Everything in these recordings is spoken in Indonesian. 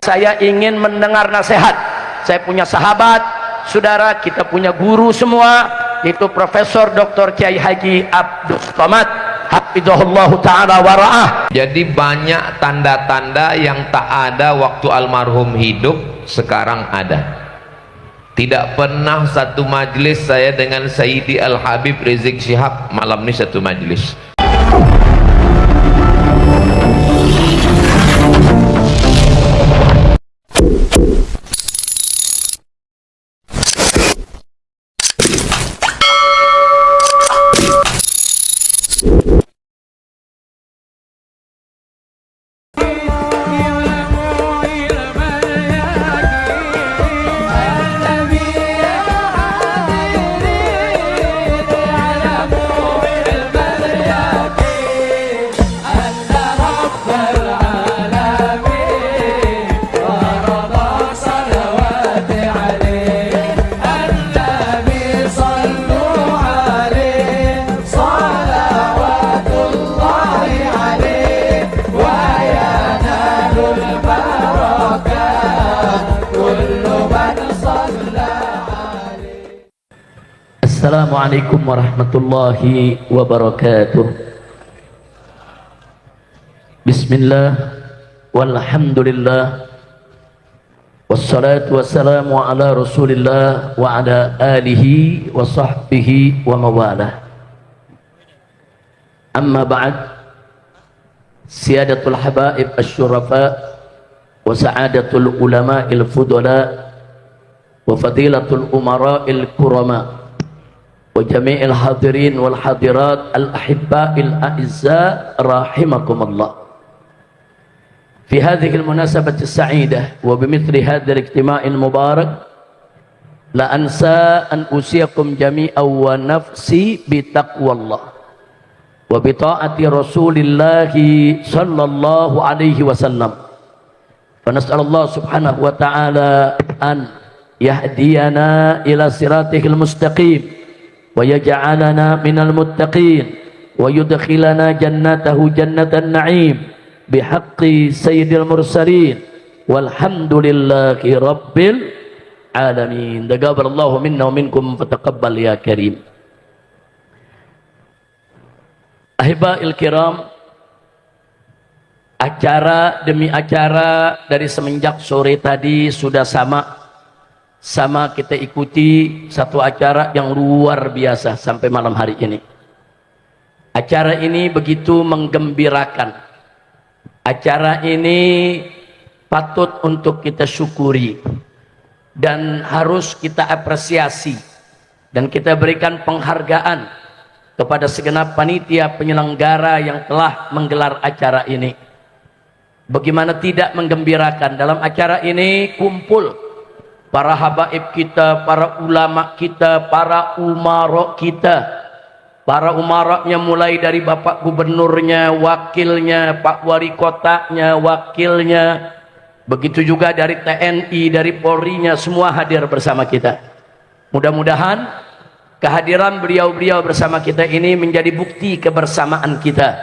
Saya ingin mendengar nasihat. Saya punya sahabat, saudara, kita punya guru semua, itu Profesor Dr. Kiai Haji Abdus Somad hafizahullah ta'ala wara'ah. Jadi banyak tanda-tanda yang tak ada waktu almarhum hidup, sekarang ada. Tidak pernah satu majelis saya dengan Sayyidi Al-Habib Rizik Syihab, malam ini satu majelis. Assalamualaikum warahmatullahi wabarakatuh. Bismillah walhamdulillah wassalatu wassalamu ala rasulillah wa ala alihi wa sahbihi wa mawalah. Amma ba'd, siyadatul habaib asyurafa wa sa'adatul ulama'il fudala wa fadilatul umara'il kurama wa jami'il hadirin wal hadirat al ahibba'il a'izza rahimakumullah. Fi hadhihi al munasabati as-sa'idah wa bimithli hadha al ijtima'il mubarak la ansa an usiyakum jami'an wa nafsi bi taqwallah wa bi ta'ati Rasulillah sallallahu alaihi wasallam. Fa nas'alullah subhanahu wa ta'ala an yahdiyana ila siratihil mustaqim wa yaj'alana minal muttaqin wa yudkhilana jannatahu jannatan na'im bihaqqi sayyidil mursalin walhamdulillahi rabbil alamin. Taqabbalallahu minna wa minkum fataqabbal ya karim. Ahiba'il kiram, acara demi acara dari semenjak sore tadi sudah sama kita ikuti satu acara yang luar biasa sampai malam hari ini. Acara ini begitu menggembirakan. Acara ini patut untuk kita syukuri dan harus kita apresiasi dan kita berikan penghargaan kepada segenap panitia penyelenggara yang telah menggelar acara ini. Bagaimana tidak menggembirakan, dalam acara ini kumpul para habaib kita, para ulama kita, para umarok kita. Para umaroknya mulai dari Bapak Gubernurnya, wakilnya, Pak Wali Kotanya, wakilnya. Begitu juga dari TNI, dari Polri-nya, semua hadir bersama kita. Mudah-mudahan kehadiran beliau-beliau bersama kita ini menjadi bukti kebersamaan kita,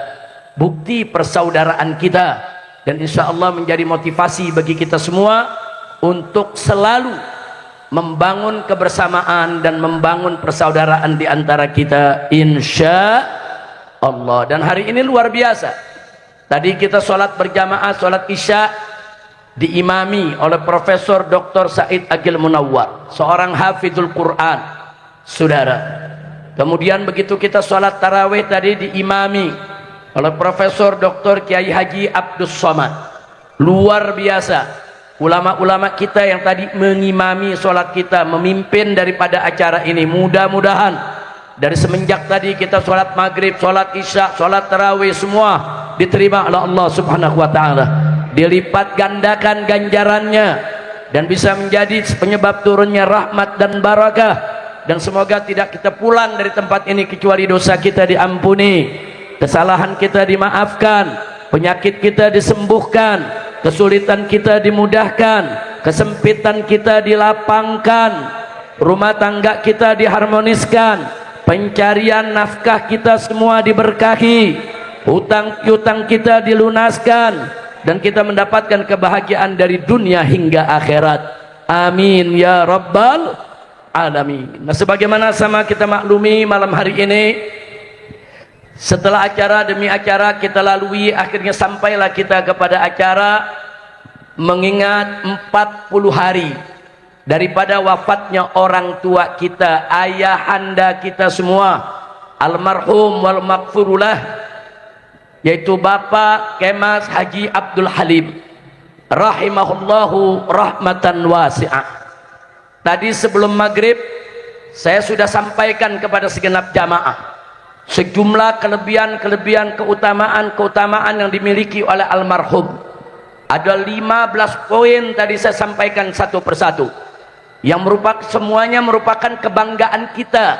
bukti persaudaraan kita, dan insya Allah menjadi motivasi bagi kita semua untuk selalu membangun kebersamaan dan membangun persaudaraan di antara kita insya Allah. Dan hari ini luar biasa. Tadi kita sholat berjamaah, sholat isya diimami oleh Profesor Dr. Said Agil Munawwar, seorang hafizul Quran, saudara. Kemudian begitu kita sholat tarawih tadi diimami oleh Profesor Dr. Kiai Haji Abdus Somad. Luar biasa. Ulama-ulama kita yang tadi mengimami sholat kita, memimpin daripada acara ini. Mudah-mudahan dari semenjak tadi kita sholat maghrib, sholat isya, sholat tarawih, semua diterima oleh Allah subhanahu wa ta'ala, dilipat gandakan ganjarannya, dan bisa menjadi penyebab turunnya rahmat dan barakah. Dan semoga tidak kita pulang dari tempat ini kecuali dosa kita diampuni, kesalahan kita dimaafkan, penyakit kita disembuhkan, kesulitan kita dimudahkan, kesempitan kita dilapangkan, rumah tangga kita diharmoniskan, pencarian nafkah kita semua diberkahi, hutang-hutang kita dilunaskan, dan kita mendapatkan kebahagiaan dari dunia hingga akhirat. Amin ya rabbal alamin. Nah, sebagaimana sama kita maklumi malam hari ini, setelah acara demi acara kita lalui, akhirnya sampailah kita kepada acara mengingat 40 hari daripada wafatnya orang tua kita, ayahanda kita semua, almarhum wal maghfurullah, yaitu Bapak Kemas Haji Abdul Halim rahimahullahu rahmatan wasi'ah. Tadi sebelum maghrib saya sudah sampaikan kepada segenap jamaah sejumlah kelebihan-kelebihan, keutamaan-keutamaan yang dimiliki oleh almarhum. Ada 15 poin tadi saya sampaikan satu persatu, yang semuanya merupakan kebanggaan kita.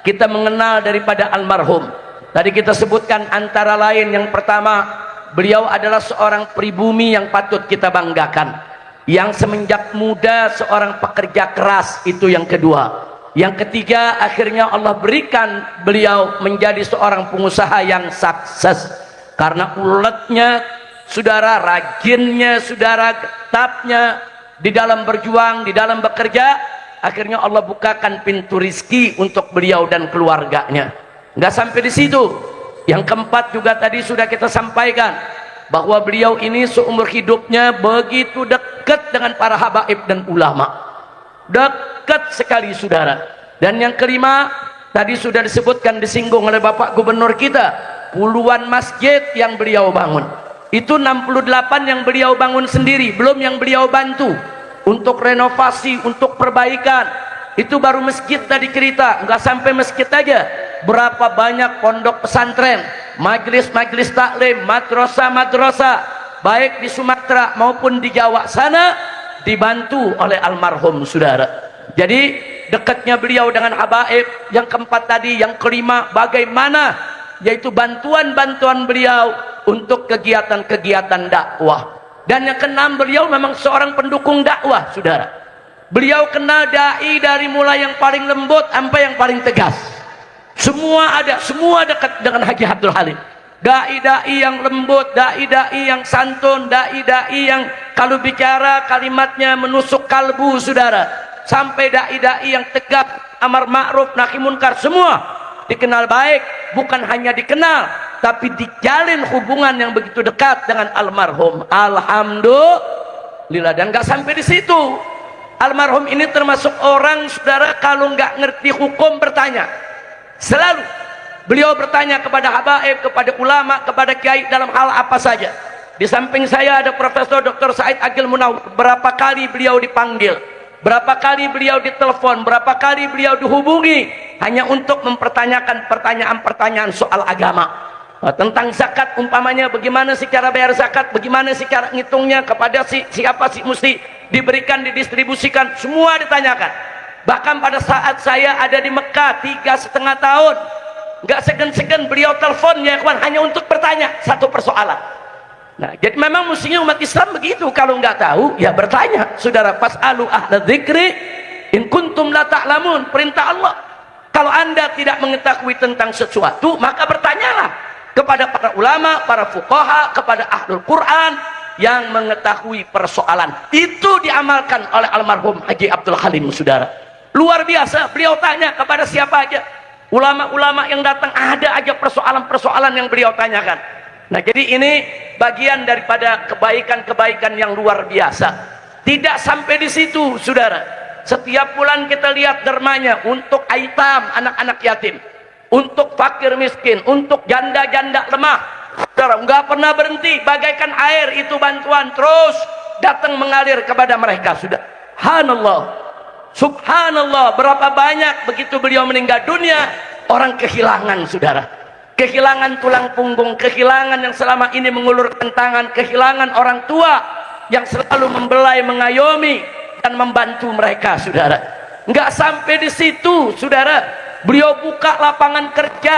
Kita mengenal daripada almarhum. Tadi kita sebutkan antara lain, yang pertama, beliau adalah seorang pribumi yang patut kita banggakan, yang semenjak muda seorang pekerja keras, itu yang kedua. Yang ketiga, akhirnya Allah berikan beliau menjadi seorang pengusaha yang sukses karena uletnya saudara, rajinnya saudara, getapnya di dalam berjuang, di dalam bekerja. Akhirnya Allah bukakan pintu rizki untuk beliau dan keluarganya. Nggak sampai di situ, yang keempat juga tadi sudah kita sampaikan bahwa beliau ini seumur hidupnya begitu dekat dengan para habaib dan ulama, dekat sekali saudara. Dan yang kelima tadi sudah disebutkan, disinggung oleh Bapak Gubernur kita, puluhan masjid yang beliau bangun. Itu 68 yang beliau bangun sendiri, belum yang beliau bantu untuk renovasi, untuk perbaikan. Itu baru masjid tadi cerita, nggak sampai masjid aja, berapa banyak pondok pesantren, majelis-majelis taklim, madrasah-madrasah, baik di Sumatera maupun di Jawa sana, dibantu oleh almarhum saudara. Jadi dekatnya beliau dengan habaib. Yang keempat tadi, yang kelima bagaimana, yaitu bantuan-bantuan beliau untuk kegiatan-kegiatan dakwah. Dan yang keenam, beliau memang seorang pendukung dakwah saudara. Beliau kenal dai dari mulai yang paling lembut sampai yang paling tegas. Semua ada, semua dekat dengan Haji Abdul Halim. Dai-dai yang lembut, dai-dai yang santun, dai-dai yang kalau bicara kalimatnya menusuk kalbu saudara, sampai dai-dai yang tegak amar ma'ruf nahi munkar, semua dikenal baik. Bukan hanya dikenal, tapi dijalin hubungan yang begitu dekat dengan almarhum. Alhamdulillah. Dan gak sampai di situ, almarhum ini termasuk orang saudara, kalau nggak ngerti hukum bertanya. Selalu beliau bertanya kepada habaib, kepada ulama, kepada kiai dalam hal apa saja. Di samping saya ada Profesor Dr. Said Agil Munawwir. Berapa kali beliau dipanggil, berapa kali beliau ditelepon, berapa kali beliau dihubungi hanya untuk mempertanyakan pertanyaan-pertanyaan soal agama. Tentang zakat umpamanya, bagaimana sih cara bayar zakat, bagaimana sih cara ngitungnya, kepada siapa sih mesti diberikan, didistribusikan, semua ditanyakan. Bahkan pada saat saya ada di Mekah 3,5 tahun, nggak segan-segan beliau telepon ya kawan, hanya untuk bertanya satu persoalan. Nah, jadi memang mestinya umat Islam begitu, kalau nggak tahu ya bertanya saudara. Fas'alu ahla dzikri in kuntum la ta'lamun, perintah Allah. Kalau anda tidak mengetahui tentang sesuatu, maka bertanyalah kepada para ulama, para fuqaha, kepada ahlul Quran yang mengetahui persoalan. Itu diamalkan oleh almarhum Haji Abdul Halim saudara. Luar biasa, beliau tanya kepada siapa aja, ulama-ulama yang datang, ada aja persoalan-persoalan yang beliau tanyakan. Nah, jadi ini bagian daripada kebaikan-kebaikan yang luar biasa. Tidak sampai di situ saudara, setiap bulan kita lihat dermanya untuk aitam, anak-anak yatim, untuk fakir miskin, untuk janda-janda lemah saudara, nggak pernah berhenti, bagaikan air itu bantuan terus datang mengalir kepada mereka. Sudah, subhanallah, subhanallah, berapa banyak begitu beliau meninggal dunia orang kehilangan saudara, kehilangan tulang punggung, kehilangan yang selama ini mengulurkan tangan, kehilangan orang tua yang selalu membelai, mengayomi dan membantu mereka saudara. Nggak sampai di situ saudara, beliau buka lapangan kerja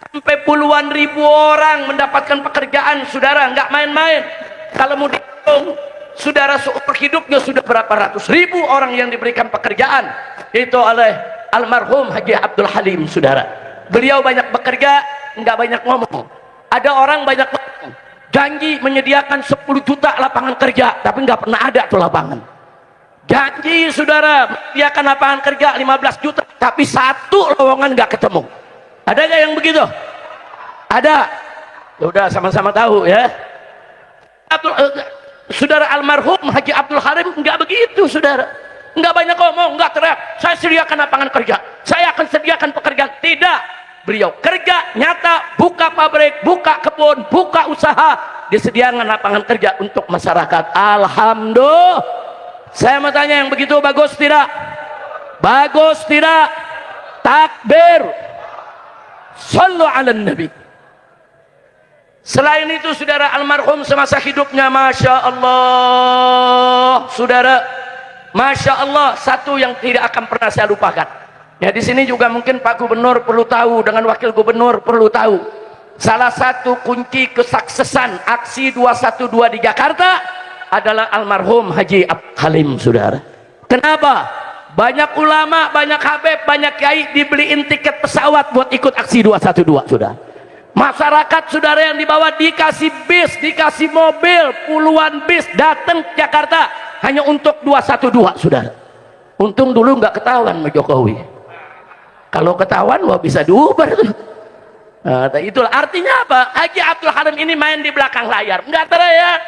sampai puluhan ribu orang mendapatkan pekerjaan saudara, nggak main-main. Kalau mau dihitung saudara, seumur hidupnya sudah berapa ratus ribu orang yang diberikan pekerjaan, itu oleh almarhum Haji Abdul Halim, saudara. Beliau banyak bekerja, nggak banyak ngomong. Ada orang banyak ngomong, janji menyediakan 10 juta lapangan kerja, tapi nggak pernah ada tuh lapangan. Janji saudara menyediakan lapangan kerja 15 juta, tapi satu lowongan nggak ketemu. Ada nggak yang begitu? Ada. Ya udah, sama-sama tahu ya. Saudara almarhum Haji Abdul Halim nggak begitu, saudara. Nggak banyak ngomong, nggak teriak, saya sediakan lapangan kerja, saya akan sediakan pekerjaan. Tidak, beliau kerja nyata, buka pabrik, buka kebun, buka usaha, disediakan lapangan kerja untuk masyarakat. Alhamdulillah. Saya mau tanya, yang begitu bagus tidak? Bagus tidak? Takbir. Sallu ala nabi. Selain itu saudara, almarhum semasa hidupnya Masya Allah, saudara, Masya Allah, satu yang tidak akan pernah saya lupakan. Ya, di sini juga mungkin Pak Gubernur perlu tahu, dengan Wakil Gubernur perlu tahu. Salah satu kunci kesuksesan aksi 212 di Jakarta adalah almarhum Haji Abdul Halim, saudara. Kenapa? Banyak ulama, banyak habib, banyak kiai dibeliin tiket pesawat buat ikut aksi 212, saudara. Masyarakat saudara yang dibawa dikasih bis, dikasih mobil, puluhan bis datang ke Jakarta hanya untuk 212, saudara. Untung dulu nggak ketahuan sama Jokowi. Kalau ketahuan, wah bisa diubar. Nah, itulah artinya apa? Haji Abdul Halim ini main di belakang layar, nggak teriak,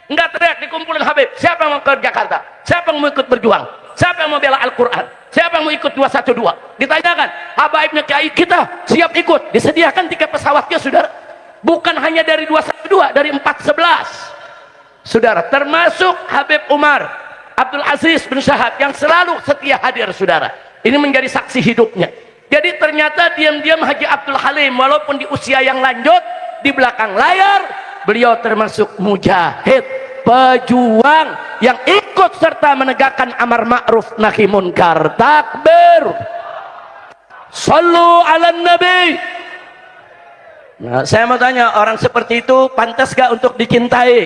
nggak teriak, dikumpulin habib. Siapa yang mau ke Jakarta? Siapa yang mau ikut berjuang? Siapa yang mau bela Al-Quran? Siapa yang mau ikut 212? Ditanyakan, habaibnya kiai kita siap ikut, disediakan tiket pesawatnya, saudara. Bukan hanya dari 212, dari 411, saudara, termasuk Habib Umar Abdul Aziz bin Syahab yang selalu setia hadir, saudara. Ini menjadi saksi hidupnya. Jadi ternyata diam-diam Haji Abdul Halim walaupun di usia yang lanjut, di belakang layar beliau termasuk mujahid, pejuang yang ikut serta menegakkan amar ma'ruf nahi munkar. Takbir. Sallu ala nabi. Nah, saya mau tanya, orang seperti itu pantas gak untuk dicintai?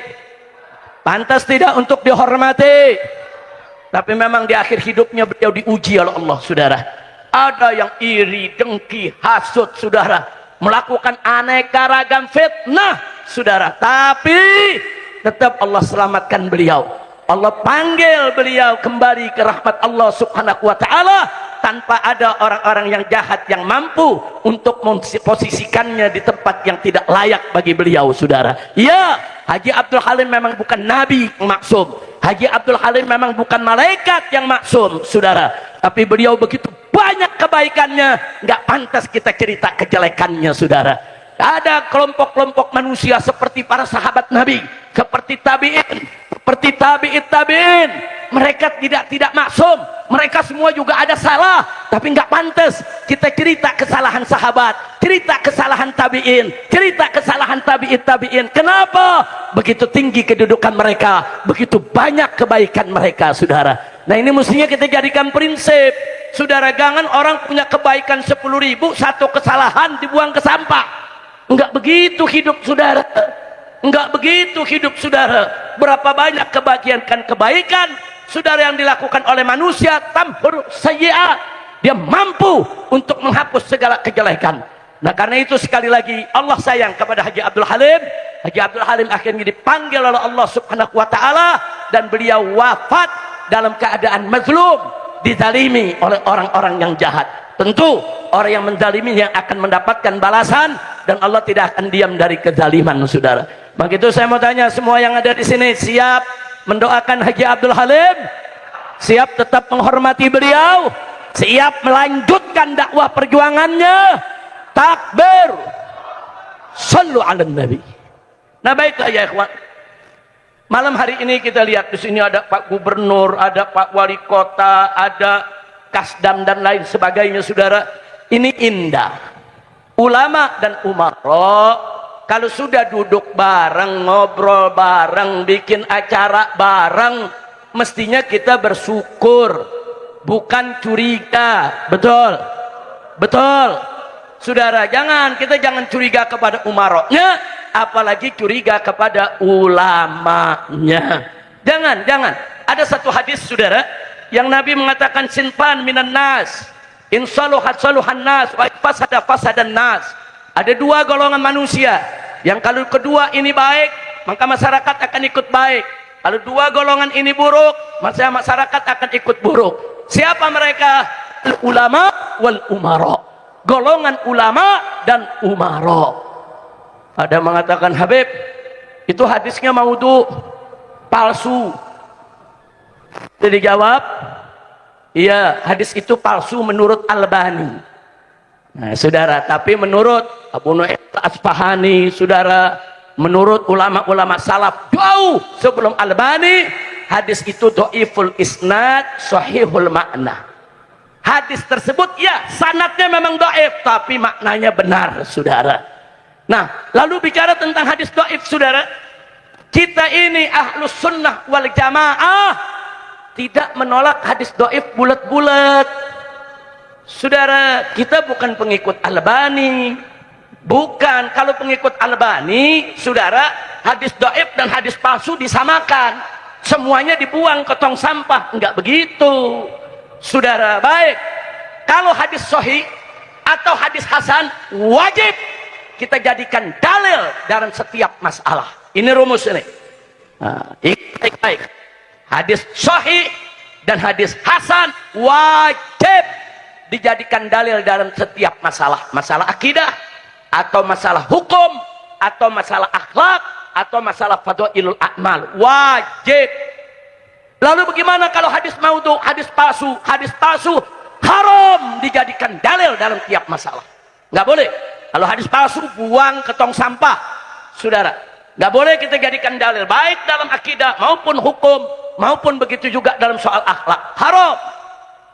Pantas tidak untuk dihormati? Tapi memang di akhir hidupnya beliau diuji oleh Allah, saudara. Ada yang iri, dengki, hasut, saudara, melakukan aneka ragam fitnah, saudara. Tapi tetap Allah selamatkan beliau. Allah panggil beliau kembali ke rahmat Allah subhanahu wa ta'ala, tanpa ada orang-orang yang jahat yang mampu untuk memposisikannya di tempat yang tidak layak bagi beliau, saudara. Ya, Haji Abdul Halim memang bukan nabi yang maksum, Haji Abdul Halim memang bukan malaikat yang maksum, saudara. Tapi beliau begitu banyak kebaikannya, nggak pantas kita cerita kejelekannya, saudara. Ada kelompok-kelompok manusia seperti para sahabat Nabi, seperti tabi'in, seperti tabi'in. Mereka tidak maksum, mereka semua juga ada salah, tapi nggak pantas kita cerita kesalahan sahabat, cerita kesalahan tabi'in, cerita kesalahan tabi'in. Kenapa? Begitu tinggi kedudukan mereka, begitu banyak kebaikan mereka, saudara. Nah, ini mestinya kita jadikan prinsip, saudara. Jangan orang punya kebaikan 10.000, satu kesalahan dibuang ke sampah. Enggak begitu hidup, saudara. Enggak begitu hidup, saudara. Berapa banyak kebaikan saudara yang dilakukan oleh manusia, tamhur sayyi'at, dia mampu untuk menghapus segala kejelekan. Nah, karena itu sekali lagi Allah sayang kepada Haji Abdul Halim. Haji Abdul Halim akhirnya dipanggil oleh Allah subhanahu wa ta'ala, dan beliau wafat dalam keadaan mazlum, dizalimi oleh orang-orang yang jahat. Tentu orang yang menzalimi yang akan mendapatkan balasan, dan Allah tidak akan diam dari kezaliman, saudara. Begitu saya mau tanya, semua yang ada di sini siap mendoakan Haji Abdul Halim? Siap tetap menghormati beliau? Siap melanjutkan dakwah perjuangannya? Takbir. Sallu ala nabi. Nah, baiklah ya ikhwan, malam hari ini kita lihat di sini ada Pak Gubernur, ada Pak Wali Kota, ada Kasdam dan lain sebagainya, saudara. Ini indah. Ulama dan umara kalau sudah duduk bareng, ngobrol bareng, bikin acara bareng, mestinya kita bersyukur, bukan curiga. Betul? Betul, saudara. Kita jangan curiga kepada umaroknya, apalagi curiga kepada ulamanya. Jangan. Ada satu hadis, saudara, yang Nabi mengatakan sinfan minan nas, In saluhat saluhan nas wa fasada fasadan nas. Ada dua golongan manusia yang kalau kedua ini baik, maka masyarakat akan ikut baik. Kalau dua golongan ini buruk, maka masyarakat akan ikut buruk. Siapa mereka? Ulama wal umara. Golongan ulama dan umara. Ada mengatakan, Habib, itu hadisnya maudhu, palsu. Jadi jawab, iya, hadis itu palsu menurut Albani. Nah, saudara, tapi menurut Abu Nu'aim Al-Asfahani, saudara, menurut ulama-ulama salaf jauh sebelum Albani, hadis itu dhaiful isnad, sahihul makna. Hadis tersebut ya sanadnya memang dhaif, tapi maknanya benar, saudara. Nah, lalu bicara tentang hadis dhaif, saudara, kita ini ahlus sunnah wal jamaah tidak menolak hadis dhaif bulat-bulat. Saudara, kita bukan pengikut Albani. Bukan. Kalau pengikut Albani, saudara, hadis dhaif dan hadis palsu disamakan. Semuanya dibuang ke tong sampah. Enggak begitu, saudara. Baik, kalau hadis sahih atau hadis hasan, wajib kita jadikan dalil dalam setiap masalah. Ini rumus ini. Nah, baik. Hadis sahih dan hadis hasan wajib dijadikan dalil dalam setiap masalah. Masalah akidah, atau masalah hukum, atau masalah akhlak, atau masalah fadhailul a'mal. Wajib. Lalu bagaimana kalau hadis maudhu, hadis palsu? Hadis palsu haram dijadikan dalil dalam tiap masalah. Nggak boleh. Kalau hadis palsu, buang ke tong sampah, saudara. Nggak boleh kita jadikan dalil, baik dalam akidah maupun hukum, maupun begitu juga dalam soal akhlak. Haram.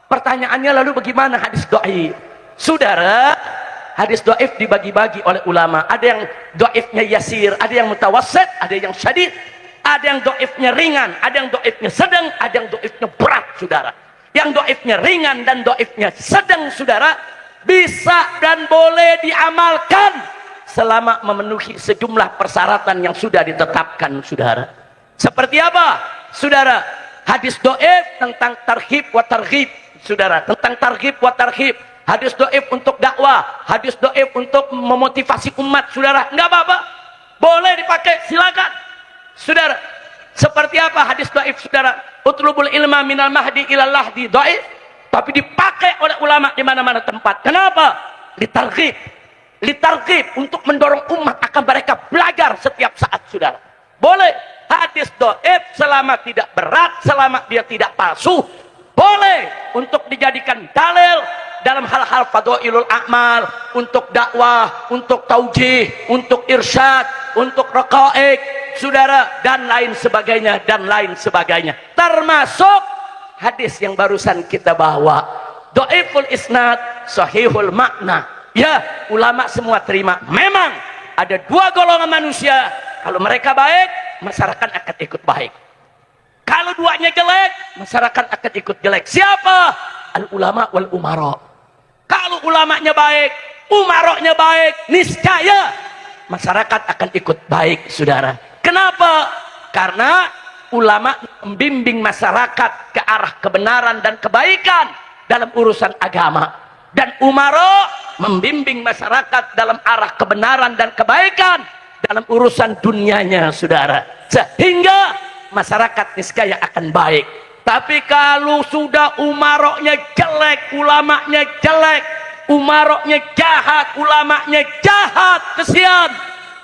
Pertanyaannya lalu bagaimana hadis dhaif? Saudara, hadis dhaif dibagi-bagi oleh ulama. Ada yang dhaifnya yasir, ada yang mutawassit, ada yang syadid, ada yang dhaifnya ringan, ada yang dhaifnya sedang, ada yang dhaifnya berat, saudara. Yang dhaifnya ringan dan dhaifnya sedang, saudara, bisa dan boleh diamalkan selama memenuhi sejumlah persyaratan yang sudah ditetapkan, saudara. Seperti apa, saudara? Hadis dhaif tentang targhib wa targhib, saudara, tentang targhib wa targhib. Hadis dhaif untuk dakwah, hadis dhaif untuk memotivasi umat, saudara. Enggak apa-apa, boleh dipakai, silakan, saudara. Seperti apa hadis dhaif, saudara? Utlubul ilma minal mahdi ilal lahdi, dhaif, tapi dipakai oleh ulama di mana-mana tempat. Kenapa? Litarghib, litarghib, untuk mendorong umat akan mereka belajar setiap saat, saudara. Boleh. Hadis dhaif selama tidak berat, selama dia tidak palsu, boleh untuk dijadikan dalil dalam hal-hal fadhailul a'mal, untuk dakwah, untuk taujih, untuk irsyad, untuk raqaiq, saudara, dan lain sebagainya, dan lain sebagainya. Termasuk hadis yang barusan kita bawa, dhaiful isnad, sahihul makna. Ya, ulama semua terima. Memang ada dua golongan manusia, kalau mereka baik, masyarakat akan ikut baik. Kalau duanya jelek, masyarakat akan ikut jelek. Siapa? Al ulama wal umara. Kalau ulamanya baik, umaroknya baik, niscaya masyarakat akan ikut baik, saudara. Kenapa? Karena ulama membimbing masyarakat ke arah kebenaran dan kebaikan dalam urusan agama, dan umara membimbing masyarakat dalam arah kebenaran dan kebaikan dalam urusan dunianya, saudara. Sehingga masyarakat niscaya akan baik. Tapi kalau sudah umaroknya jelek, ulamanya jelek, umaroknya jahat, ulamanya jahat, kesian,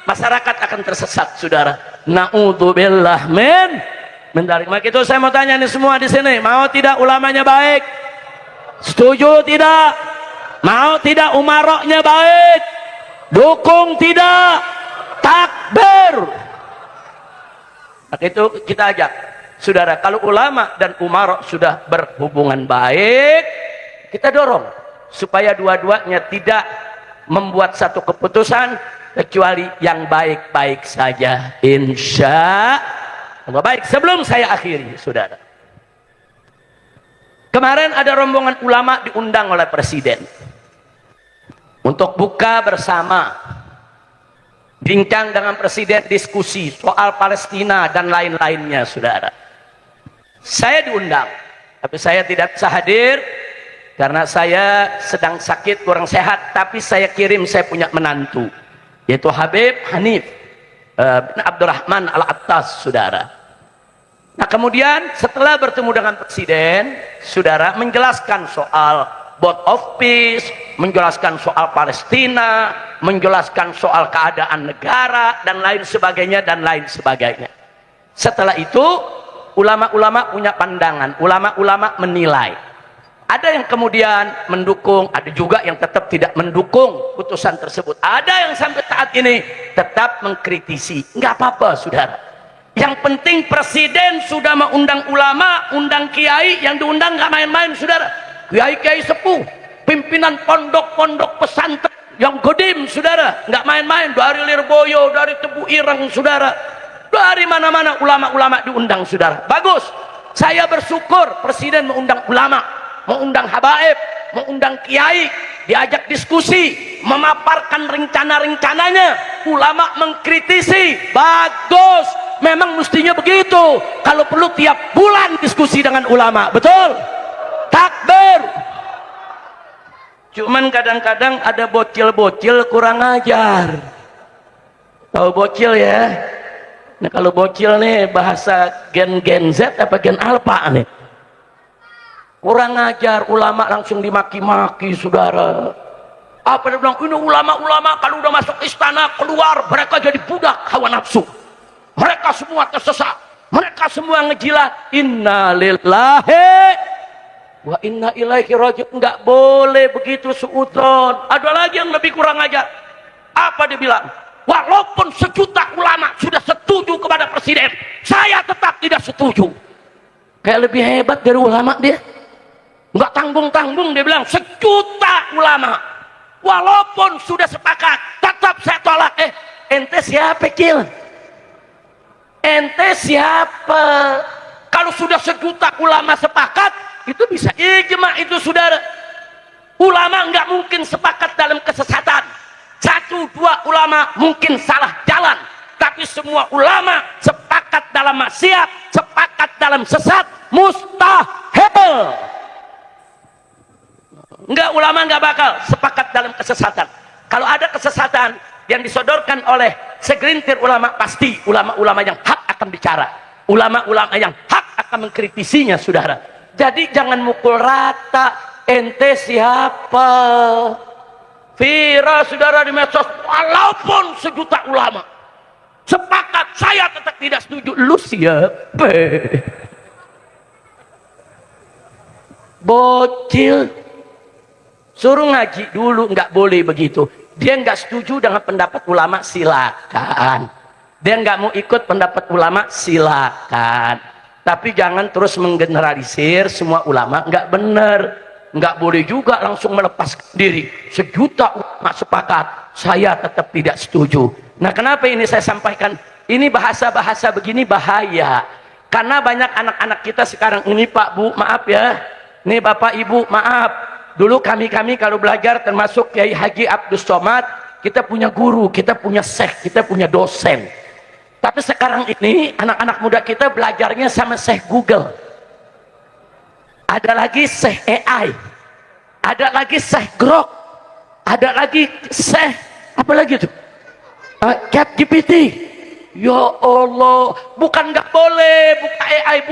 masyarakat akan tersesat, saudara. Na'udzubillah min dzalik. Maka itu saya mau tanya nih semua di sini, mau tidak ulamanya baik? Setuju tidak? Mau tidak umaroknya baik? Dukung tidak? Takbir. Maka itu kita ajak, saudara, kalau ulama dan umarok sudah berhubungan baik, kita dorong supaya dua-duanya tidak membuat satu keputusan kecuali yang baik-baik saja, insya Allah. Baik, sebelum saya akhiri, saudara, kemarin ada rombongan ulama diundang oleh presiden untuk buka bersama, bincang dengan presiden, diskusi soal Palestina dan lain-lainnya, saudara. Saya diundang, tapi saya tidak bisa hadir karena saya sedang sakit kurang sehat, tapi saya kirim, saya punya menantu yaitu Habib Hanif bin Abdurrahman Al-Attas, saudara. Nah kemudian setelah bertemu dengan presiden, saudara, menjelaskan soal board of peace, menjelaskan soal Palestina, menjelaskan soal keadaan negara dan lain sebagainya dan lain sebagainya. Setelah itu ulama-ulama punya pandangan, ulama-ulama menilai. Ada yang kemudian mendukung, ada juga yang tetap tidak mendukung putusan tersebut. Ada yang sampai saat ini tetap mengkritisi. Nggak apa-apa, saudara. Yang penting presiden sudah mengundang ulama, undang kiai, yang diundang nggak main-main, saudara. Kiai-kiai sepuh, pimpinan pondok-pondok pesantren yang godim, saudara. Nggak main-main, dari Lirboyo, dari Tebu Ireng, saudara. Dari mana-mana ulama-ulama diundang, saudara. Bagus. Saya bersyukur presiden mengundang ulama, mengundang habaib, mengundang kiai, diajak diskusi, memaparkan rencana-rencananya, ulama mengkritisi. Bagus, memang mestinya begitu. Kalau perlu tiap bulan diskusi dengan ulama, betul? Takbir. Cuman kadang-kadang ada bocil-bocil kurang ajar. Tahu bocil ya? Nah kalau bocil nih bahasa gen Z apa gen alpha nih? Kurang ajar, ulama langsung dimaki-maki, saudara. Apa dia bilang, ini ulama-ulama kalau udah masuk istana keluar, mereka jadi budak hawa nafsu. Mereka semua tersesat, mereka semua ngejilat. Inna lillahi wa inna ilaihi raji'un. Enggak boleh begitu suudzon. Ada lagi yang lebih kurang ajar. Apa dia bilang? Walaupun sejuta ulama sudah setuju kepada presiden, saya tetap tidak setuju. Kayak lebih hebat dari ulama dia. Enggak tanggung-tanggung, dia bilang sejuta ulama walaupun sudah sepakat tetap saya tolak. Ente siapa, Cil? Ente siapa? Kalau sudah sejuta ulama sepakat, itu bisa ijma itu, saudara. Ulama enggak mungkin sepakat dalam kesesatan. Satu dua ulama mungkin salah jalan, tapi semua ulama sepakat dalam maksiat, sepakat dalam sesat, mustahil. Enggak, ulama enggak bakal sepakat dalam kesesatan. Kalau ada kesesatan yang disodorkan oleh segelintir ulama, pasti ulama-ulama yang hak akan bicara, ulama-ulama yang hak akan mengkritisinya, saudara. Jadi jangan mukul rata. Ente siapa? Viral, saudara, di medsos, walaupun sejuta ulama sepakat, saya tetap tidak setuju. Lu siapa? Bocil. Suruh ngaji dulu, nggak boleh begitu. Dia nggak setuju dengan pendapat ulama, silakan. Dia nggak mau ikut pendapat ulama, silakan. Tapi jangan terus menggeneralisir semua ulama, nggak benar. Nggak boleh juga langsung melepas diri. Sejuta ulama sepakat, saya tetap tidak setuju. Nah kenapa ini saya sampaikan? Ini bahasa-bahasa begini bahaya. Karena banyak anak-anak kita sekarang ini, Pak, Bu, maaf ya. Nih Bapak Ibu, maaf. Dulu kami kalau belajar, termasuk Kiai Haji Abdus Somad, kita punya guru, kita punya syekh, kita punya dosen. Tapi sekarang ini anak-anak muda kita belajarnya sama syekh Google. Ada lagi syekh AI, ada lagi syekh Grok, ada lagi syekh apa lagi tuh? ChatGPT. Ya Allah, bukan nggak boleh buka AI,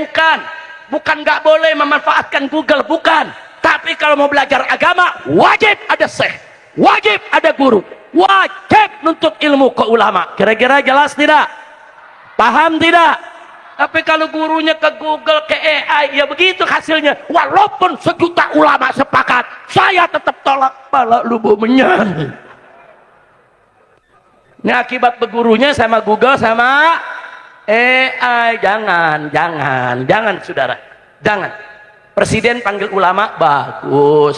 bukan nggak boleh memanfaatkan Google, bukan. Tapi kalau mau belajar agama, wajib ada syekh, wajib ada guru, wajib nuntut ilmu ke ulama. Kira-kira jelas tidak? Paham tidak? Tapi kalau gurunya ke Google, ke AI, ya begitu hasilnya. Walaupun sejuta ulama sepakat, saya tetap tolak. Pala lu bomenya. Ini akibat bergurunya sama Google, sama AI. Jangan, saudara. Jangan. Presiden panggil ulama, bagus.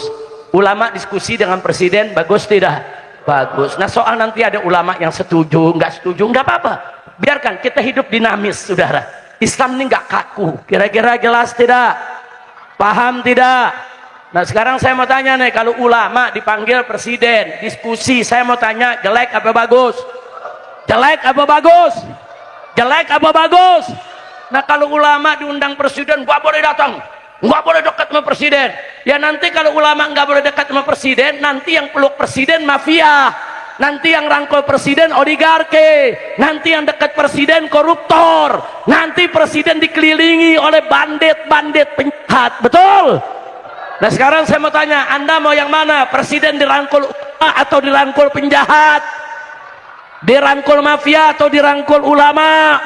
Ulama diskusi dengan presiden, bagus tidak? Bagus. Nah soal nanti ada ulama yang setuju, nggak setuju, nggak apa-apa. Biarkan, kita hidup dinamis, saudara. Islam ini nggak kaku. Kira-kira jelas tidak? Paham tidak? Nah sekarang saya mau tanya nih, kalau ulama dipanggil presiden, diskusi, saya mau tanya, jelek apa bagus? Jelek apa bagus? Jelek apa bagus? Nah kalau ulama diundang presiden, gak boleh datang. nggak boleh dekat sama presiden. Ya nanti kalau ulama nggak boleh dekat sama presiden, nanti yang peluk presiden mafia, nanti yang rangkul presiden oligarki, nanti yang dekat presiden koruptor, nanti presiden dikelilingi oleh bandit-bandit penjahat. Betul? Nah sekarang saya mau tanya, Anda mau yang mana? Presiden dirangkul ulama atau dirangkul penjahat? Dirangkul mafia atau dirangkul ulama?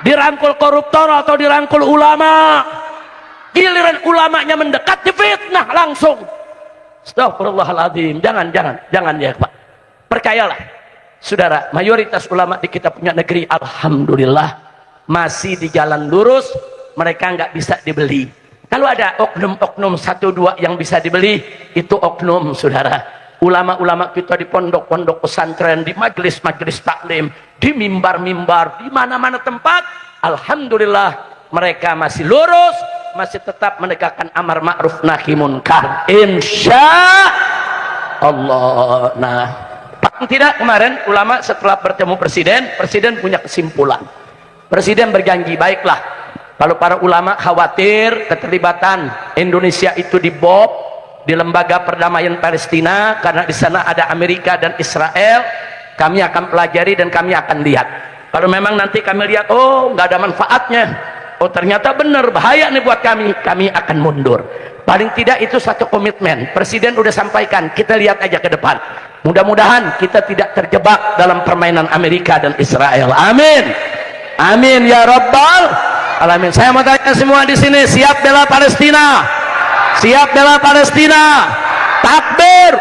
Dirangkul koruptor atau dirangkul ulama? Giliran ulamanya mendekat difitnah langsung. Astagfirullahaladzim. Jangan ya Pak. Percayalah saudara, mayoritas ulama di kita punya negeri alhamdulillah masih di jalan lurus, mereka nggak bisa dibeli. Kalau ada oknum-oknum satu dua yang bisa dibeli, itu oknum saudara. Ulama-ulama kita di pondok-pondok pesantren, di majelis-majelis taklim, di mimbar-mimbar, di mana-mana tempat, alhamdulillah mereka masih lurus, masih tetap menegakkan amar ma'ruf nahi munkar, insya Allah. Nah paling tidak kemarin ulama setelah bertemu presiden punya kesimpulan. Presiden berjanji, baiklah kalau para ulama khawatir keterlibatan Indonesia itu dibom di lembaga perdamaian Palestina karena di sana ada Amerika dan Israel, kami akan pelajari dan kami akan lihat. Kalau memang nanti kami lihat, oh nggak ada manfaatnya, oh ternyata benar bahaya nih buat kami akan mundur. Paling tidak itu satu komitmen. Presiden udah sampaikan, kita lihat aja ke depan. Mudah-mudahan kita tidak terjebak dalam permainan Amerika dan Israel. Amin. Amin ya Rabbal Alamin. Saya mau tanya semua di sini, siap bela Palestina? Siap bela Palestina? Takbir.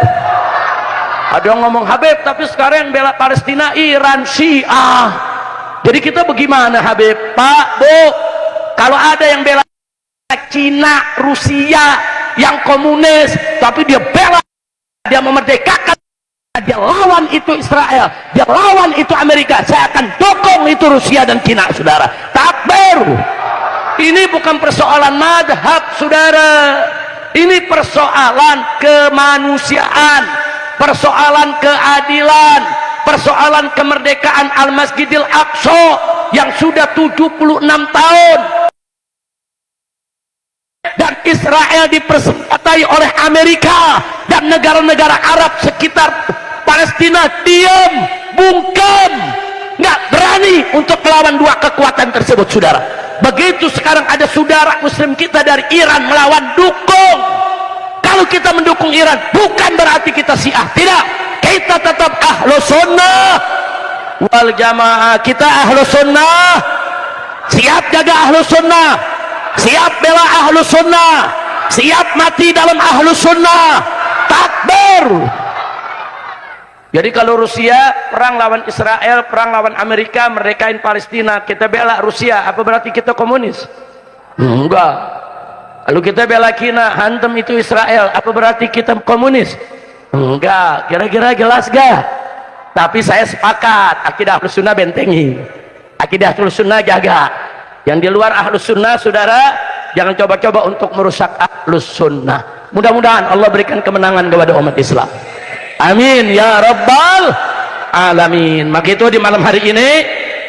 Ada yang ngomong Habib, tapi sekarang yang bela Palestina Iran, Syiah. Jadi kita bagaimana Habib? Pak, Bu, kalau ada yang bela Cina, Rusia, yang komunis, tapi dia bela, dia memerdekakan, dia lawan itu Israel, dia lawan itu Amerika, saya akan dukung itu Rusia dan Cina, saudara. Takbir. Ini bukan persoalan madhab, saudara. Ini persoalan kemanusiaan, persoalan keadilan, persoalan kemerdekaan Al-Masjidil Aqsa yang sudah 76 tahun. Dan Israel dipersenjatai oleh Amerika dan negara-negara Arab sekitar Palestina diam, bungkam, nggak berani untuk melawan dua kekuatan tersebut, saudara. Begitu sekarang ada saudara muslim kita dari Iran melawan, dukung. Kalau kita mendukung Iran bukan berarti kita Syiah, tidak, kita tetap Ahlus Sunnah wal Jamaah. Kita Ahlus Sunnah, siap jaga Ahlus Sunnah, siap bela Ahlus Sunnah, siap mati dalam Ahlus Sunnah. Takbir. Jadi kalau Rusia perang lawan Israel, perang lawan Amerika, merdekain Palestina, kita bela Rusia, apa berarti kita komunis? Enggak. Lalu kita bela Cina, hantam itu Israel, apa berarti kita komunis? Enggak. Kira-kira jelas gak? Tapi saya sepakat, akidah Ahlus Sunnah bentengi, akidah Ahlus Sunnah jaga. Yang di luar Ahlus Sunnah, saudara, jangan coba-coba untuk merusak Ahlus Sunnah. Mudah-mudahan Allah berikan kemenangan kepada umat Islam. Amin ya Rabbal Alamin. Maka itu di malam hari ini,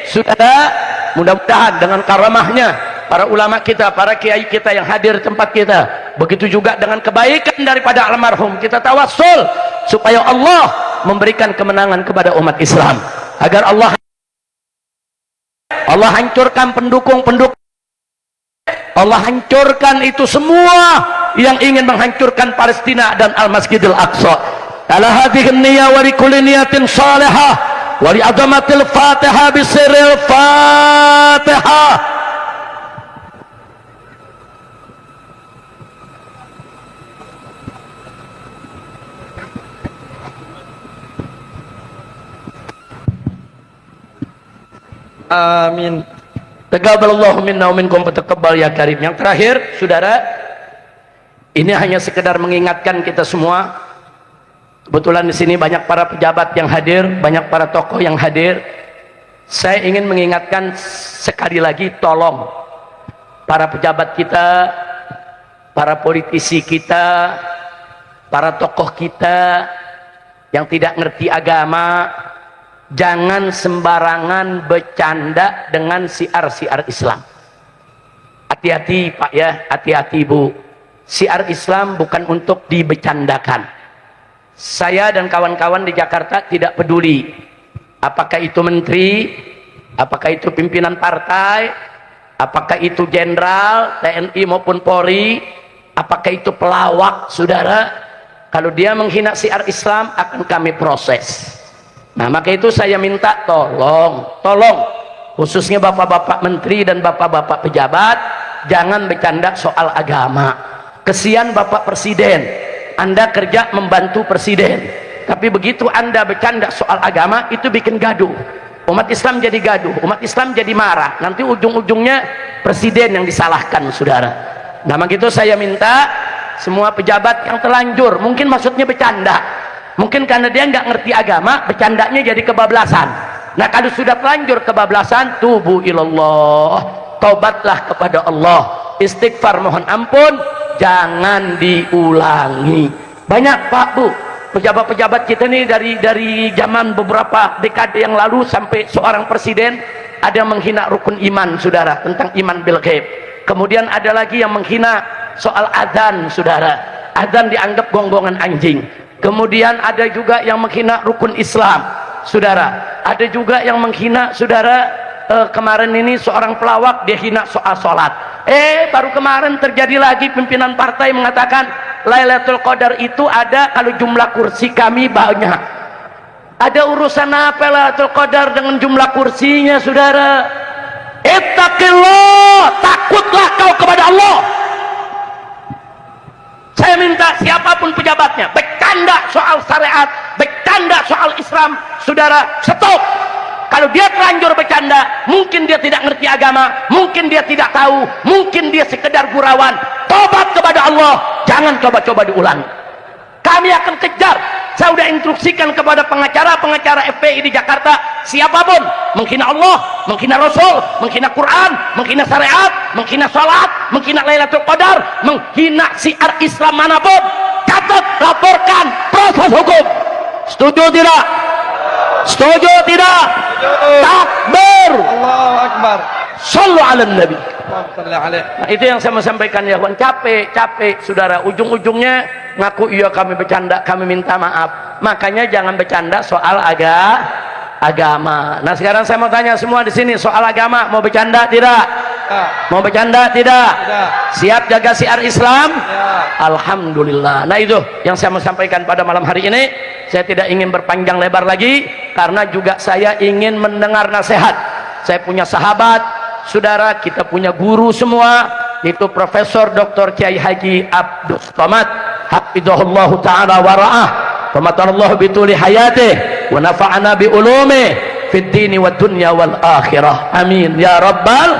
saudara, mudah-mudahan dengan karamahnya para ulama kita, para kiai kita yang hadir di tempat kita, begitu juga dengan kebaikan daripada almarhum, kita tawassul supaya Allah memberikan kemenangan kepada umat Islam, agar Allah hancurkan pendukung-pendukung, Allah hancurkan itu semua yang ingin menghancurkan Palestina dan Al-Masjidil Aqsa. Ala hadhihi an-niyyah wa li kulli niyatin salihah wa li 'azamatil Fatihah bi sirril Fatihah. Amin. Taqabbalallahu minna wa minkum fataqabbal ya karim. Yang terakhir, saudara, ini hanya sekedar mengingatkan kita semua. Kebetulan di sini banyak para pejabat yang hadir, banyak para tokoh yang hadir. Saya ingin mengingatkan sekali lagi, tolong para pejabat kita, para politisi kita, para tokoh kita yang tidak ngerti agama, jangan sembarangan bercanda dengan siar-siar Islam. Hati-hati Pak ya, hati-hati Bu. Syiar Islam bukan untuk dibecandakan. Saya dan kawan-kawan di Jakarta tidak peduli apakah itu menteri, apakah itu pimpinan partai, apakah itu jenderal TNI maupun Polri, apakah itu pelawak, saudara. Kalau dia menghina syiar Islam akan kami proses. Nah, maka itu saya minta tolong khususnya bapak-bapak menteri dan bapak-bapak pejabat, jangan bercanda soal agama. Kesian Bapak Presiden, Anda kerja membantu Presiden, tapi begitu Anda bercanda soal agama, itu bikin gaduh. Umat Islam jadi gaduh, umat Islam jadi marah, nanti ujung-ujungnya Presiden yang disalahkan, saudara. Nah, begitu saya minta semua pejabat yang terlanjur, mungkin maksudnya bercanda, mungkin karena dia nggak ngerti agama, bercandanya jadi kebablasan. Nah, kalau sudah terlanjur kebablasan, tubu ilallah, taubatlah kepada Allah, istighfar, mohon ampun, jangan diulangi. Banyak Pak Bu, pejabat-pejabat kita ini dari zaman beberapa dekade yang lalu sampai seorang presiden ada yang menghina rukun iman, saudara, tentang iman bil ghaib. Kemudian ada lagi yang menghina soal adzan, saudara, adzan dianggap gonggongan anjing. Kemudian ada juga yang menghina rukun Islam, saudara. Ada juga yang menghina, saudara, kemarin ini seorang pelawak dia hina soal sholat. Baru kemarin terjadi lagi pimpinan partai mengatakan Lailatul Qadar itu ada kalau jumlah kursi kami banyak. Ada urusan apa Lailatul Qadar dengan jumlah kursinya, saudara? Ittaqillah, takutlah kau kepada Allah. Saya minta siapapun pejabatnya bercanda soal syariat, bercanda soal Islam, saudara, stop. Kalau dia terlanjur bercanda, mungkin dia tidak ngerti agama, mungkin dia tidak tahu, mungkin dia sekedar gurauan. Tobat kepada Allah, jangan coba-coba diulang. Kami akan kejar. Saya sudah instruksikan kepada pengacara-pengacara FPI di Jakarta, siapapun menghina Allah, menghina Rasul, menghina Quran, menghina syariat, menghina salat, menghina Lailatul Qadar, menghina syiar Islam manapun, catat, laporkan, proses hukum. Setuju tidak? Setuju tidak? Takbir. Allahu Akbar. Sallu ala Nabi. Nah, itu yang saya mau sampaikan ya kawan. Capek saudara, ujung-ujungnya ngaku iya kami bercanda, kami minta maaf. Makanya jangan bercanda soal agama. Nah, sekarang saya mau tanya semua di sini soal agama, mau bercanda tidak? Mau bercanda tidak? Siap jaga syiar Islam? Alhamdulillah. Nah, itu yang saya mau sampaikan pada malam hari ini. Saya tidak ingin berpanjang lebar lagi karena juga saya ingin mendengar nasihat. Saya punya sahabat, saudara, kita punya guru semua, itu Profesor Dr. Kiai Haji Abdus Somad hafizahullah ta'ala wa ra'ah wa matarallahu bituli hayatih wa nafa'ana bi ulumih fid dini wa dunya wal akhirah, amin ya rabbal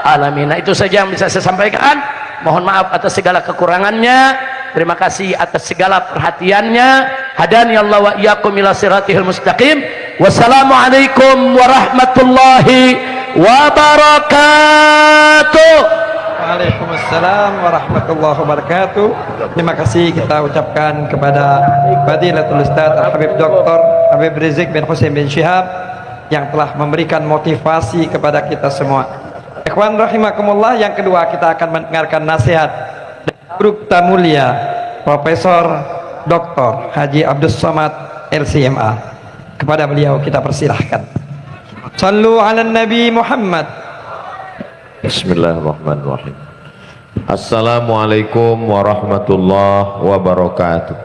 alamin. Nah, itu saja yang bisa saya sampaikan. Mohon maaf atas segala kekurangannya, terima kasih atas segala perhatiannya. Hadani Allah wa iyyakum ila siratil mustaqim. Wassalamualaikum warahmatullahi wabarakatuh. Waalaikumsalam warahmatullahi wabarakatuh. Terima kasih kita ucapkan kepada Fadilatul Ustaz Habib Dr. Habib Rizik bin Husain bin Syihab yang telah memberikan motivasi kepada kita semua. Ikhwan rahimakumullah, yang kedua kita akan mendengarkan nasihat guru kita mulia Profesor Dr. Haji Abdus Somad LCMA. Kepada beliau kita persilahkan. Sallu ala Nabi Muhammad. Bismillahirrahmanirrahim. Assalamualaikum warahmatullahi wabarakatuh.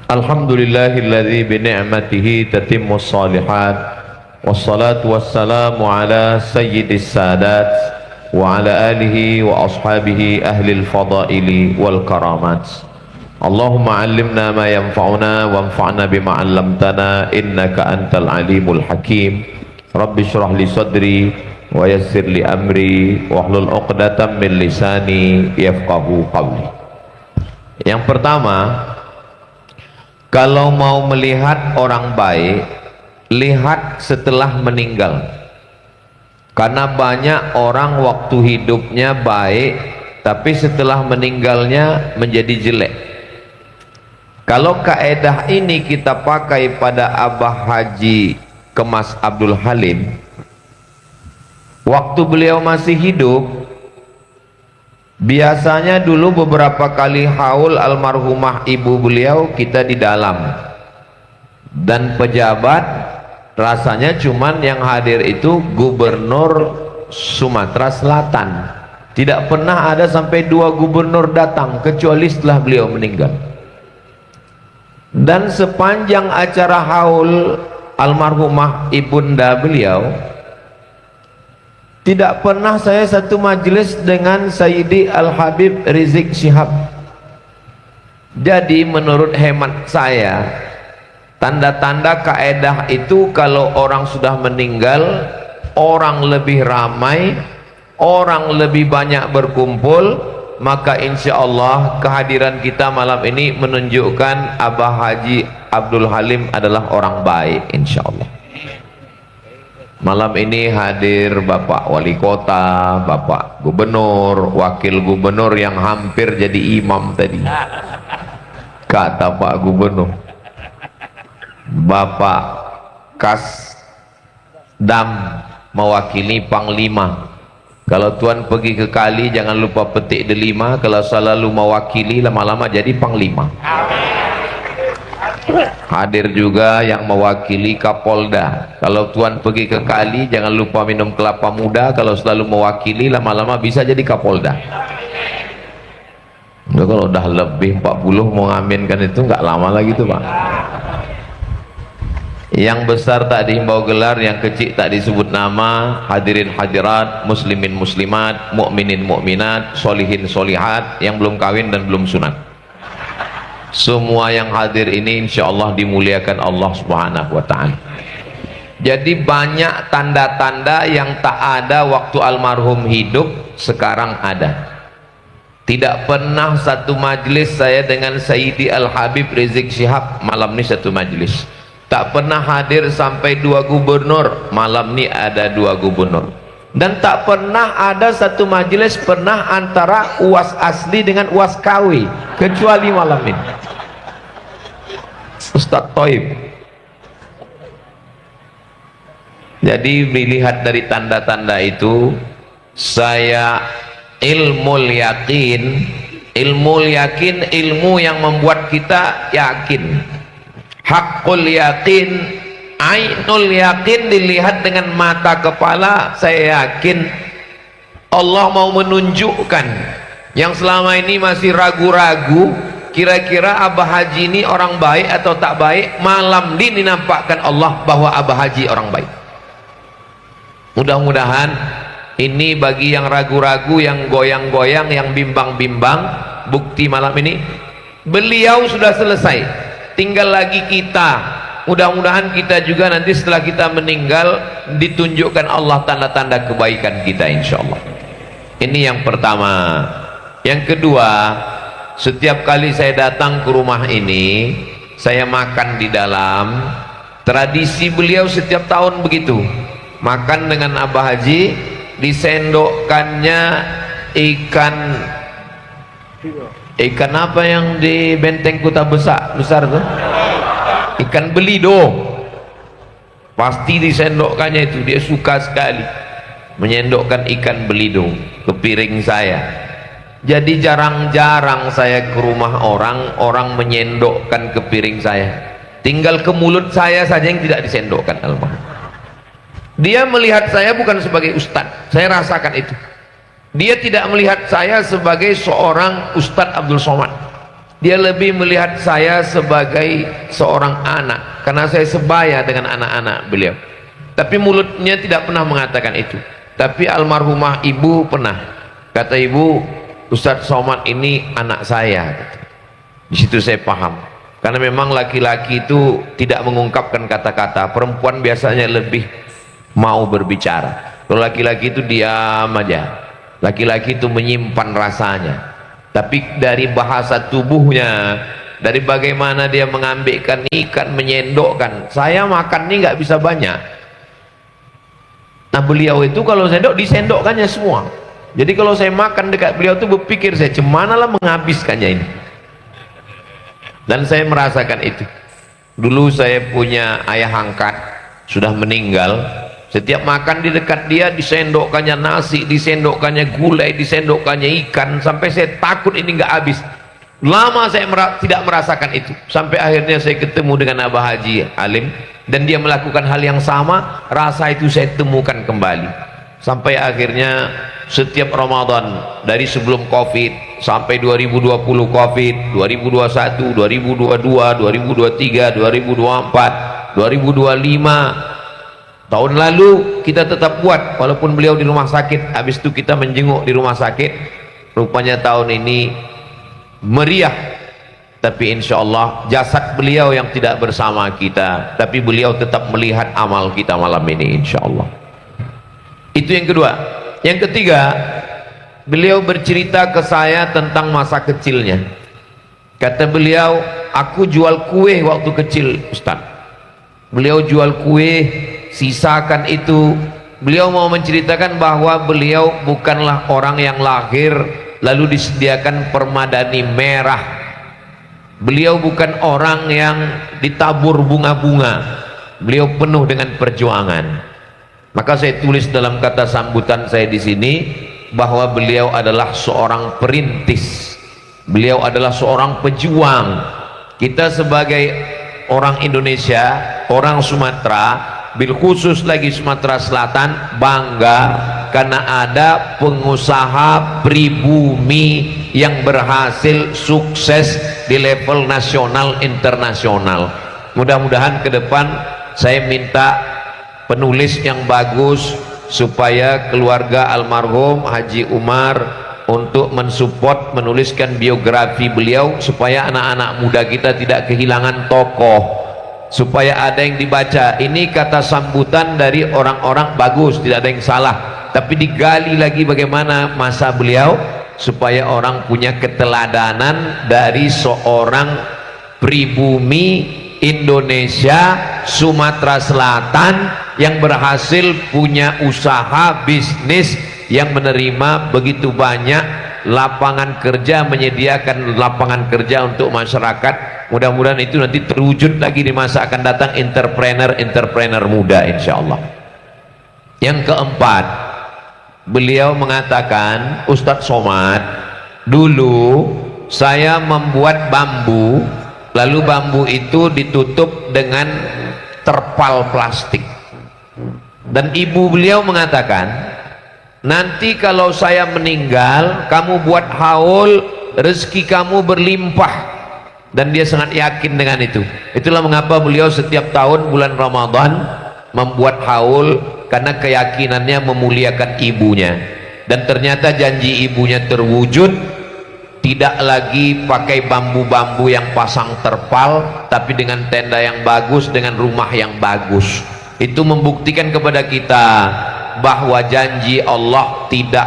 Alhamdulillahilladzi bi ni'matihi tatimmus shalihat. Wassalatu wassalamu ala sayyidis sadat wa ala alihi wa ashabihi ahlil fadaili wal karamat. Allahumma allimna ma yanfa'una wanfa'na bima 'allamtana innaka antal alimul hakim. Rabbi shrah li sadri wa yassir li amri wahlul 'uqdatam min lisani yafqahu qawli. Yang pertama, kalau mau melihat orang baik, lihat setelah meninggal. Karena banyak orang waktu hidupnya baik, tapi setelah meninggalnya menjadi jelek. Kalau kaedah ini kita pakai pada Abah Haji Kemas Abdul Halim, waktu beliau masih hidup, biasanya dulu beberapa kali haul almarhumah ibu beliau kita di dalam, dan pejabat rasanya cuman yang hadir itu gubernur Sumatera Selatan. Tidak pernah ada sampai 2 gubernur datang kecuali setelah beliau meninggal. Dan sepanjang acara haul almarhumah ibunda beliau, tidak pernah saya satu majelis dengan Sayyidi Al-Habib Rizik Syihab. Jadi menurut hemat saya, tanda-tanda kaedah itu kalau orang sudah meninggal, orang lebih ramai, orang lebih banyak berkumpul, maka insya Allah kehadiran kita malam ini menunjukkan Abah Haji Abdul Halim adalah orang baik, insya Allah. Malam ini hadir Bapak Wali Kota, Bapak Gubernur, Wakil Gubernur yang hampir jadi imam tadi, kata Pak Gubernur. Bapak Kasdam mewakili Panglima. Kalau Tuan pergi ke kali jangan lupa petik delima. Kalau selalu mewakili lama-lama jadi Panglima. Hadir juga yang mewakili Kapolda. Kalau Tuan pergi ke kali jangan lupa minum kelapa muda. Kalau selalu mewakili lama-lama bisa jadi Kapolda. Udah, kalau udah lebih 40 mau ngaminkan itu nggak lama lagi tuh Pak. Yang besar tak dihimbau gelar, yang kecil tak disebut nama. Hadirin hadirat, muslimin muslimat, mukminin mukminat, solihin solihat, yang belum kawin dan belum sunat, semua yang hadir ini insya Allah dimuliakan Allah subhanahu wa ta'ala. Jadi banyak tanda-tanda yang tak ada waktu almarhum hidup, sekarang ada. Tidak pernah satu majlis saya dengan Sayyidi Al-Habib Rizik Syihab, malam ini satu majlis. Tak pernah hadir sampai 2 gubernur, malam ini ada 2 gubernur. Dan tak pernah ada satu majelis pernah antara UAS asli dengan UAS KW, kecuali malam ini. Ustaz Toib. Jadi dilihat dari tanda-tanda itu, saya ilmu yakin, ilmu yang membuat kita yakin. Hakul yakin, ainul yakin, dilihat dengan mata kepala. Saya yakin Allah mau menunjukkan yang selama ini masih ragu-ragu, kira-kira Abah Haji ini orang baik atau tak baik. Malam ini nampakkan Allah bahwa Abah Haji orang baik. Mudah-mudahan ini bagi yang ragu-ragu, yang goyang-goyang, yang bimbang-bimbang, bukti malam ini beliau sudah selesai. Tinggal lagi kita. Mudah-mudahan kita juga nanti setelah kita meninggal ditunjukkan Allah tanda-tanda kebaikan kita, insya Allah. Ini yang pertama. Yang kedua, setiap kali saya datang ke rumah ini, saya makan di dalam. Tradisi beliau setiap tahun begitu, makan dengan Abah Haji, disendokkannya ikan apa yang di Benteng Kota besar tuh, ikan belido. Pasti disendokkannya itu, dia suka sekali menyendokkan ikan belido ke piring saya. Jadi jarang-jarang saya ke rumah orang menyendokkan ke piring saya. Tinggal ke mulut saya saja yang tidak disendokkan. Dia melihat saya bukan sebagai ustadz, saya rasakan itu. Dia tidak melihat saya sebagai seorang Ustadz Abdul Somad. Dia lebih melihat saya sebagai seorang anak, karena saya sebaya dengan anak-anak beliau. Tapi mulutnya tidak pernah mengatakan itu. Tapi almarhumah ibu pernah. Kata ibu, Ustadz Somad ini anak saya. Di situ saya paham. Karena memang laki-laki itu tidak mengungkapkan kata-kata. Perempuan biasanya lebih mau berbicara. Kalau laki-laki itu diam aja. Laki-laki itu menyimpan rasanya, tapi dari bahasa tubuhnya, dari bagaimana dia mengambilkan ikan, menyendokkan. Saya makan ini nggak bisa banyak. Nah beliau itu kalau sendok disendokkannya semua. Jadi kalau saya makan dekat beliau itu berpikir saya, cemanalah menghabiskannya ini. Dan saya merasakan itu. Dulu saya punya ayah angkat, sudah meninggal. Setiap makan di dekat dia disendokkannya nasi, disendokkannya gulai, disendokkannya ikan, sampai saya takut ini nggak habis. Lama saya tidak merasakan itu, sampai akhirnya saya ketemu dengan Abah Haji Alim dan dia melakukan hal yang sama. Rasa itu saya temukan kembali sampai akhirnya setiap Ramadan dari sebelum Covid sampai 2020 Covid, 2021, 2022, 2023, 2024, 2025. Tahun lalu kita tetap buat walaupun beliau di rumah sakit. Habis itu kita menjenguk di rumah sakit. Rupanya tahun ini meriah, tapi insya Allah jasad beliau yang tidak bersama kita, tapi beliau tetap melihat amal kita malam ini insya Allah. Itu yang kedua. Yang ketiga, beliau bercerita ke saya tentang masa kecilnya. Kata beliau, aku jual kue waktu kecil Ustaz. Beliau jual kue, sisakan itu. Beliau mau menceritakan bahwa beliau bukanlah orang yang lahir lalu disediakan permadani merah. Beliau bukan orang yang ditabur bunga-bunga. Beliau penuh dengan perjuangan. Maka saya tulis dalam kata sambutan saya di sini bahwa beliau adalah seorang perintis. Beliau adalah seorang pejuang. Kita sebagai orang Indonesia, orang Sumatera, bil khusus lagi Sumatera Selatan, bangga karena ada pengusaha pribumi yang berhasil sukses di level nasional internasional. Mudah-mudahan ke depan saya minta penulis yang bagus supaya keluarga almarhum Haji Umar untuk mensupport menuliskan biografi beliau supaya anak-anak muda kita tidak kehilangan tokoh, supaya ada yang dibaca. Ini kata sambutan dari orang-orang bagus, tidak ada yang salah, tapi digali lagi bagaimana masa beliau supaya orang punya keteladanan dari seorang pribumi Indonesia Sumatera Selatan yang berhasil punya usaha bisnis yang menerima begitu banyak lapangan kerja, menyediakan lapangan kerja untuk masyarakat. Mudah-mudahan itu nanti terwujud lagi di masa akan datang, entrepreneur muda insyaallah. Yang keempat, beliau mengatakan, Ustadz Somad, dulu saya membuat bambu, lalu bambu itu ditutup dengan terpal plastik, dan ibu beliau mengatakan, nanti kalau saya meninggal kamu buat haul, rezeki kamu berlimpah. Dan dia sangat yakin dengan itu. Itulah mengapa beliau setiap tahun bulan Ramadan membuat haul, karena keyakinannya memuliakan ibunya. Dan ternyata janji ibunya terwujud. Tidak lagi pakai bambu-bambu yang pasang terpal, tapi dengan tenda yang bagus, dengan rumah yang bagus. Itu membuktikan kepada kita bahwa janji Allah tidak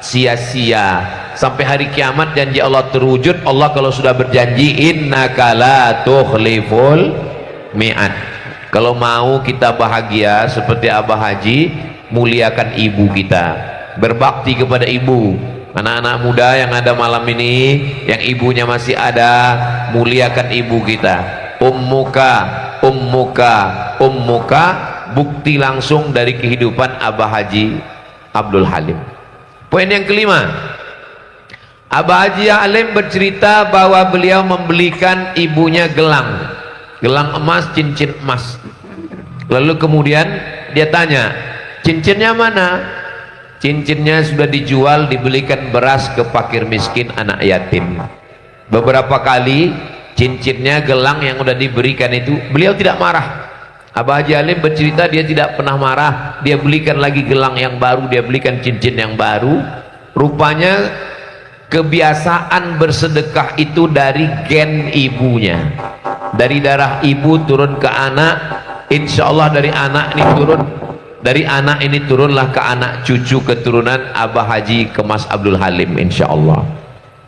sia-sia. Sampai hari kiamat janji Allah terwujud. Allah kalau sudah berjanji, innaka la tukhliful mi'ad. Kalau mau kita bahagia seperti Abah Haji, muliakan ibu kita, berbakti kepada ibu. Anak-anak muda yang ada malam ini, yang ibunya masih ada, muliakan ibu kita. Ummuka, ummuka, ummuka, bukti langsung dari kehidupan Abah Haji Abdul Halim. Poin yang kelima, Abah Haji Alim bercerita bahwa beliau membelikan ibunya gelang emas, cincin emas. Lalu kemudian dia tanya, cincinnya mana? Cincinnya sudah dijual, dibelikan beras ke fakir miskin, anak yatim. Beberapa kali cincinnya, gelang yang sudah diberikan itu, beliau tidak marah. Abah Haji Alim bercerita dia tidak pernah marah. Dia belikan lagi gelang yang baru, dia belikan cincin yang baru. Rupanya kebiasaan bersedekah itu dari gen ibunya, dari darah ibu turun ke anak. Insya Allah dari anak ini turun, dari anak ini turunlah ke anak cucu keturunan Abah Haji Kemas Abdul Halim insya Allah.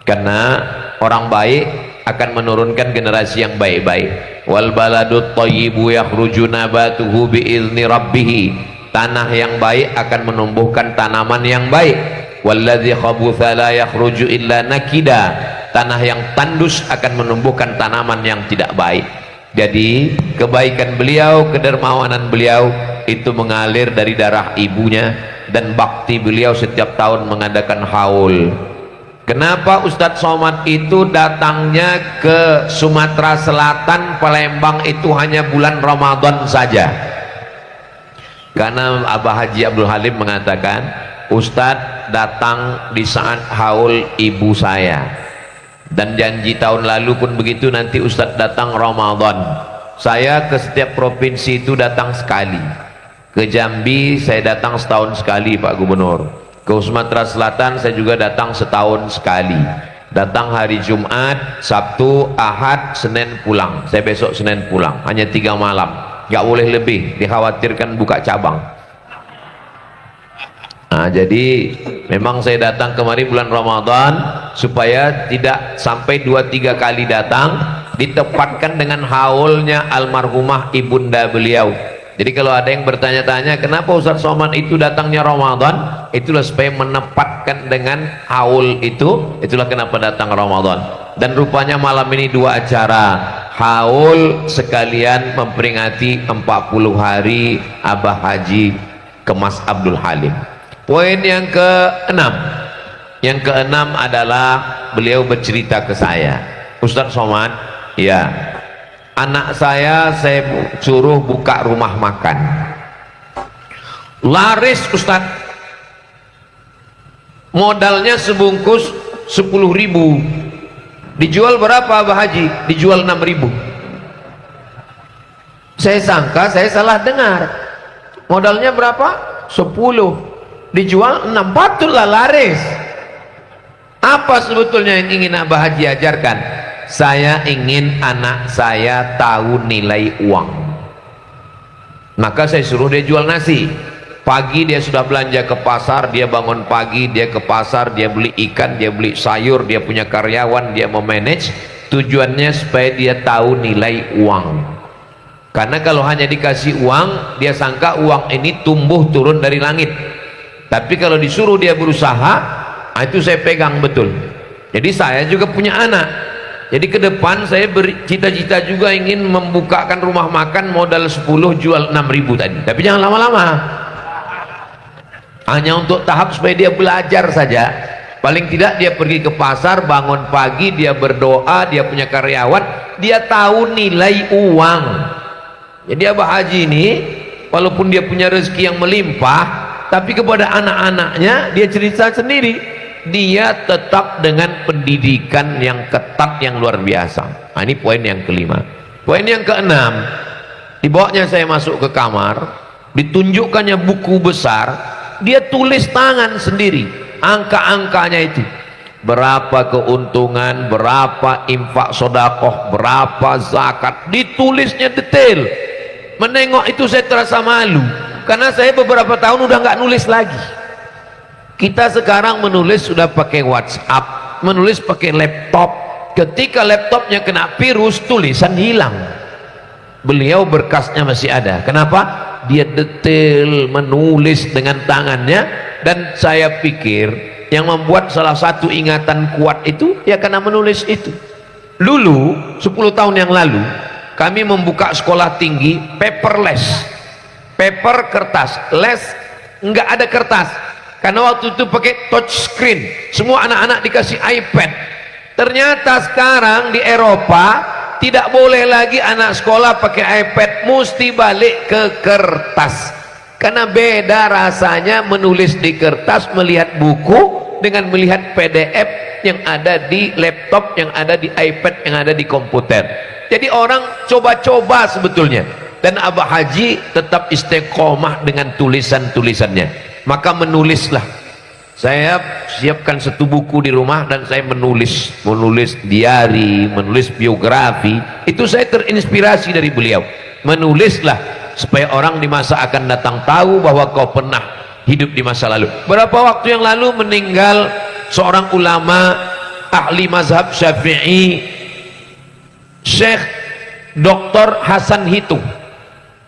Karena orang baik akan menurunkan generasi yang baik-baik. Wal baladut thayyibu yakhruju nabatuhu biizni rabbih. Tanah yang baik akan menumbuhkan tanaman yang baik. Walladzi khabutha la yakhruju illa nakida. Tanah yang tandus akan menumbuhkan tanaman yang tidak baik. Jadi kebaikan beliau, kedermawanan beliau itu mengalir dari darah ibunya, dan bakti beliau setiap tahun mengadakan haul. Kenapa Ustadz Somad itu datangnya ke Sumatera Selatan, Palembang itu hanya bulan Ramadan saja? Karena Abah Haji Abdul Halim mengatakan, Ustadz datang di saat haul ibu saya, dan janji tahun lalu pun begitu, nanti Ustadz datang Ramadan. Saya ke setiap provinsi itu datang sekali. Ke Jambi saya datang setahun sekali Pak Gubernur. Ke Sumatera Selatan saya juga datang setahun sekali. Datang hari Jumat, Sabtu, Ahad, Senin pulang. Saya besok Senin pulang, hanya 3 malam, nggak boleh lebih, dikhawatirkan buka cabang. Nah, jadi memang saya datang kemari bulan Ramadan supaya tidak sampai 2-3 kali datang, ditempatkan dengan haulnya almarhumah ibunda beliau. Jadi kalau ada yang bertanya-tanya kenapa Ustadz Somad itu datangnya Ramadan, itulah supaya menempatkan dengan haul itu, itulah kenapa datang Ramadan. Dan rupanya malam ini 2 acara, haul sekalian memperingati 40 hari Abah Haji Kemas Abdul Halim. Poin yang ke-6, adalah beliau bercerita ke saya, Ustadz Somad, ya, anak saya suruh buka rumah makan, laris Ustadz, modalnya sebungkus 10.000, dijual berapa Abah Haji? Dijual 6.000. Saya sangka saya salah dengar, modalnya berapa? 10, dijual 6, patutlah laris. Apa sebetulnya yang ingin Abah Haji ajarkan? Saya ingin anak saya tahu nilai uang. Maka saya suruh dia jual nasi. Pagi dia sudah belanja ke pasar, dia bangun pagi, dia ke pasar, dia beli ikan, dia beli sayur, dia punya karyawan, dia memanage. Tujuannya supaya dia tahu nilai uang. Karena kalau hanya dikasih uang, dia sangka uang ini tumbuh turun dari langit. Tapi kalau disuruh dia berusaha, itu saya pegang betul. Jadi saya juga punya anak. Jadi ke depan saya bercita-cita juga ingin membukakan rumah makan, modal 10, jual 6.000 tadi. Tapi jangan lama-lama. Hanya untuk tahap supaya dia belajar saja. Paling tidak dia pergi ke pasar, bangun pagi, dia berdoa, dia punya karyawan, dia tahu nilai uang. Jadi Abah Haji ini walaupun dia punya rezeki yang melimpah, tapi kepada anak-anaknya dia cerita sendiri, dia tetap dengan pendidikan yang ketat yang luar biasa. Nah, ini poin yang ke-5. Poin yang ke-6, dibawanya saya masuk ke kamar, ditunjukkannya buku besar, dia tulis tangan sendiri angka-angkanya itu, berapa keuntungan, berapa infak sodakoh, berapa zakat, ditulisnya detail. Menengok itu saya terasa malu, karena saya beberapa tahun udah nggak nulis lagi. Kita sekarang menulis sudah pakai WhatsApp, menulis pakai laptop. Ketika laptopnya kena virus, tulisan hilang. Beliau berkasnya masih ada. Kenapa? Dia detail menulis dengan tangannya. Dan saya pikir yang membuat salah satu ingatan kuat itu ya karena menulis itu. Dulu 10 tahun yang lalu kami membuka sekolah tinggi paperless, paper kertas, les nggak ada kertas. Karena waktu itu pakai touch screen, semua anak-anak dikasih iPad. Ternyata sekarang di Eropa tidak boleh lagi anak sekolah pakai iPad, mesti balik ke kertas. Karena beda rasanya menulis di kertas, melihat buku dengan melihat PDF yang ada di laptop, yang ada di iPad, yang ada di komputer. Jadi orang coba-coba sebetulnya. Dan Abah Haji tetap istiqomah dengan tulisan-tulisannya. Maka menulislah. Saya siapkan 1 buku di rumah dan saya menulis diari, menulis biografi. Itu saya terinspirasi dari beliau. Menulislah supaya orang di masa akan datang tahu bahwa kau pernah hidup di masa lalu. Berapa waktu yang lalu meninggal seorang ulama ahli mazhab Syafi'i, Syekh Dr. Hasan Hitung.